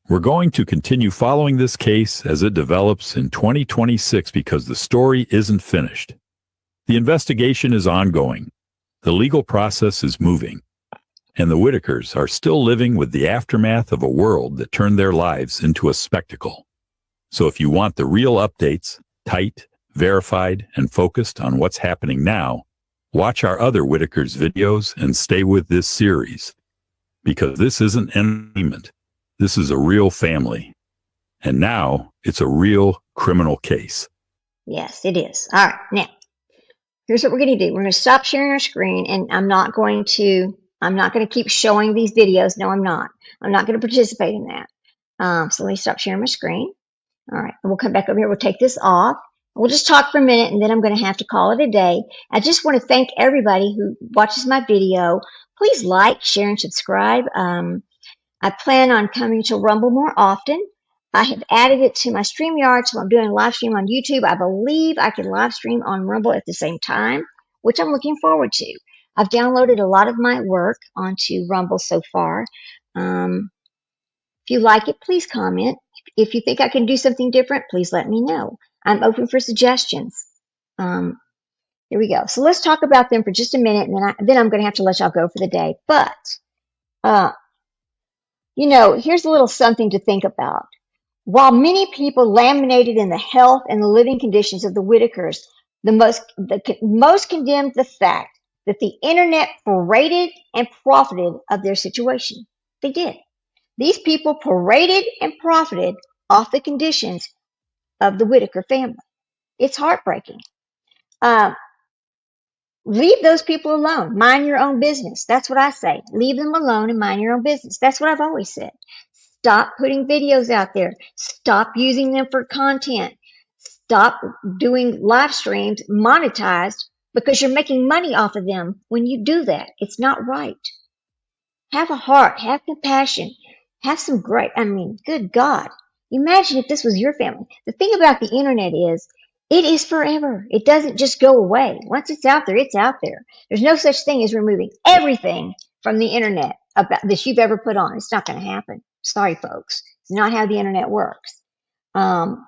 We're going to continue following this case as it develops in 2026 because the story isn't finished. The investigation is ongoing. The legal process is moving. And the Whitakers are still living with the aftermath of a world that turned their lives into a spectacle. So if you want the real updates, tight, verified, and focused on what's happening now, watch our other Whitakers videos and stay with this series. Because this isn't entertainment. This is a real family. And now it's a real criminal case. Yes, it is. All right. Now, here's what we're going to do. We're going to stop sharing our screen, and I'm not going to keep showing these videos. No, I'm not. I'm not going to participate in that. So let me stop sharing my screen. All right. And we'll come back over here. We'll take this off. We'll just talk for a minute, and then I'm going to have to call it a day. I just want to thank everybody who watches my video. Please like, share, and subscribe. I plan on coming to Rumble more often. I have added it to my StreamYard, so I'm doing a live stream on YouTube. I believe I can live stream on Rumble at the same time, which I'm looking forward to. I've downloaded a lot of my work onto Rumble so far. If you like it, please comment. If you think I can do something different, please let me know. I'm open for suggestions. Here we go. So let's talk about them for just a minute, and then I'm going to have to let y'all go for the day. But, here's a little something to think about. While many people laminated in the health and the living conditions of the Whitakers, the most condemned the fact that the internet paraded and profited of their situation. They did. These people paraded and profited off the conditions of the Whitaker family. It's heartbreaking. Leave those people alone. Mind your own business. That's what I say. Leave them alone and mind your own business. That's what I've always said. Stop putting videos out there. Stop using them for content. Stop doing live streams monetized because you're making money off of them when you do that. It's not right. Have a heart. Have compassion. Have some good God. Imagine if this was your family. The thing about the internet is, it is forever. It doesn't just go away. Once it's out there, it's out there. There's no such thing as removing everything from the internet that you've ever put on. It's not going to happen. Sorry, folks. It's not how the internet works. I'm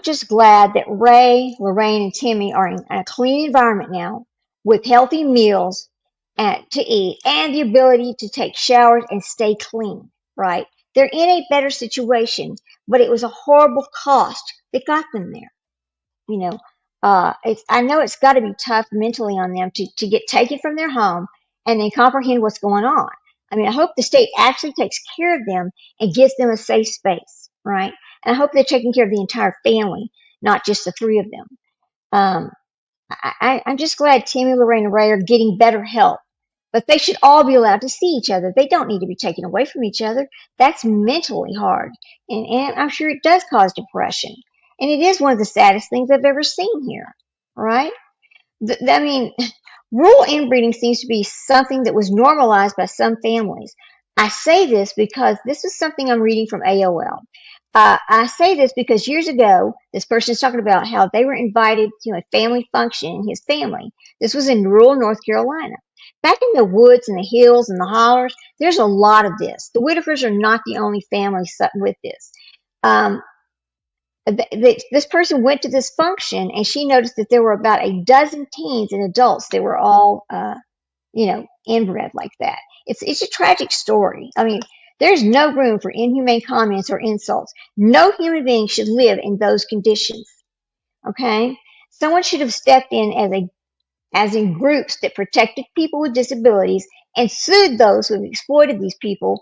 just glad that Ray, Lorraine, and Timmy are in a clean environment now with healthy meals to eat and the ability to take showers and stay clean, right? They're in a better situation, but it was a horrible cost that got them there. I know it's got to be tough mentally on them to get taken from their home and then comprehend what's going on. I hope the state actually takes care of them and gives them a safe space, right? And I hope they're taking care of the entire family, not just the three of them. I'm just glad Tammy, Lorraine, and Ray are getting better help. But they should all be allowed to see each other. They don't need to be taken away from each other. That's mentally hard. And I'm sure it does cause depression. And it is one of the saddest things I've ever seen here. Right? I mean, rural inbreeding seems to be something that was normalized by some families. I say this because this is something I'm reading from AOL. I say this because years ago, this person is talking about how they were invited to a family function in his family. This was in rural North Carolina. Back in the woods and the hills and the hollers, there's a lot of this. The Whitakers are not the only family with this. Um, this person went to this function and she noticed that there were about a dozen teens and adults that were all, inbred like that. It's a tragic story. I mean, there's no room for inhumane comments or insults. No human being should live in those conditions. Okay? Someone should have stepped in as in groups that protected people with disabilities and sued those who have exploited these people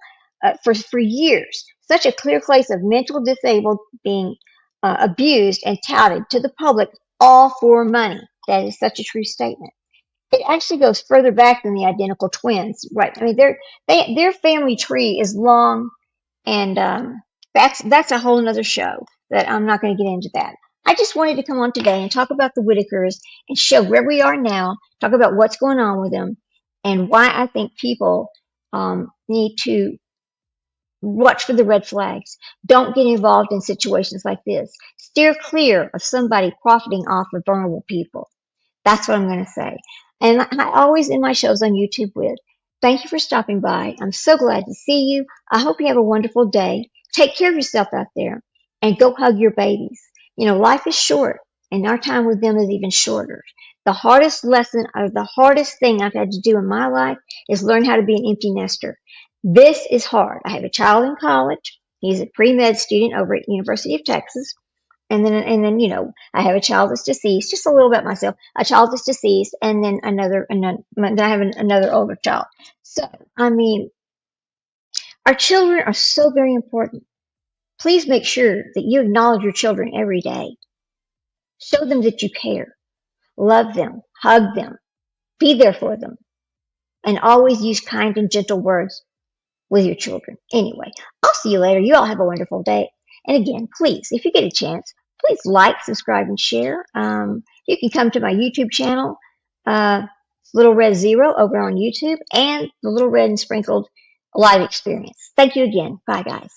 for years. Such a clear case of mental disabled being abused and touted to the public, all for money. That is such a true statement. It actually goes further back than the identical twins, right? I mean, their family tree is long, and that's a whole other show that I'm not going to get into that. I just wanted to come on today and talk about the Whitakers and show where we are now, talk about what's going on with them, and why I think people need to watch for the red flags. Don't get involved in situations like this. Steer clear of somebody profiting off of vulnerable people. That's what I'm going to say. And I always end my shows on YouTube with, thank you for stopping by. I'm so glad to see you. I hope you have a wonderful day. Take care of yourself out there and go hug your babies. You know, life is short and our time with them is even shorter. The hardest lesson or the hardest thing I've had to do in my life is learn how to be an empty nester. This is hard. I have a child in college. He's a pre-med student over at University of Texas. And then, I have a child that's deceased. Just a little bit myself. A child that's deceased, and then then I have another older child. So, I mean, our children are so very important. Please make sure that you acknowledge your children every day. Show them that you care. Love them. Hug them. Be there for them. And always use kind and gentle words with your children. Anyway, I'll see you later. You all have a wonderful day. And again, please, if you get a chance, please like, subscribe, and share. You can come to my YouTube channel, Little Red Zero over on YouTube, and the Little Red and Sprinkled live experience. Thank you again. Bye, guys.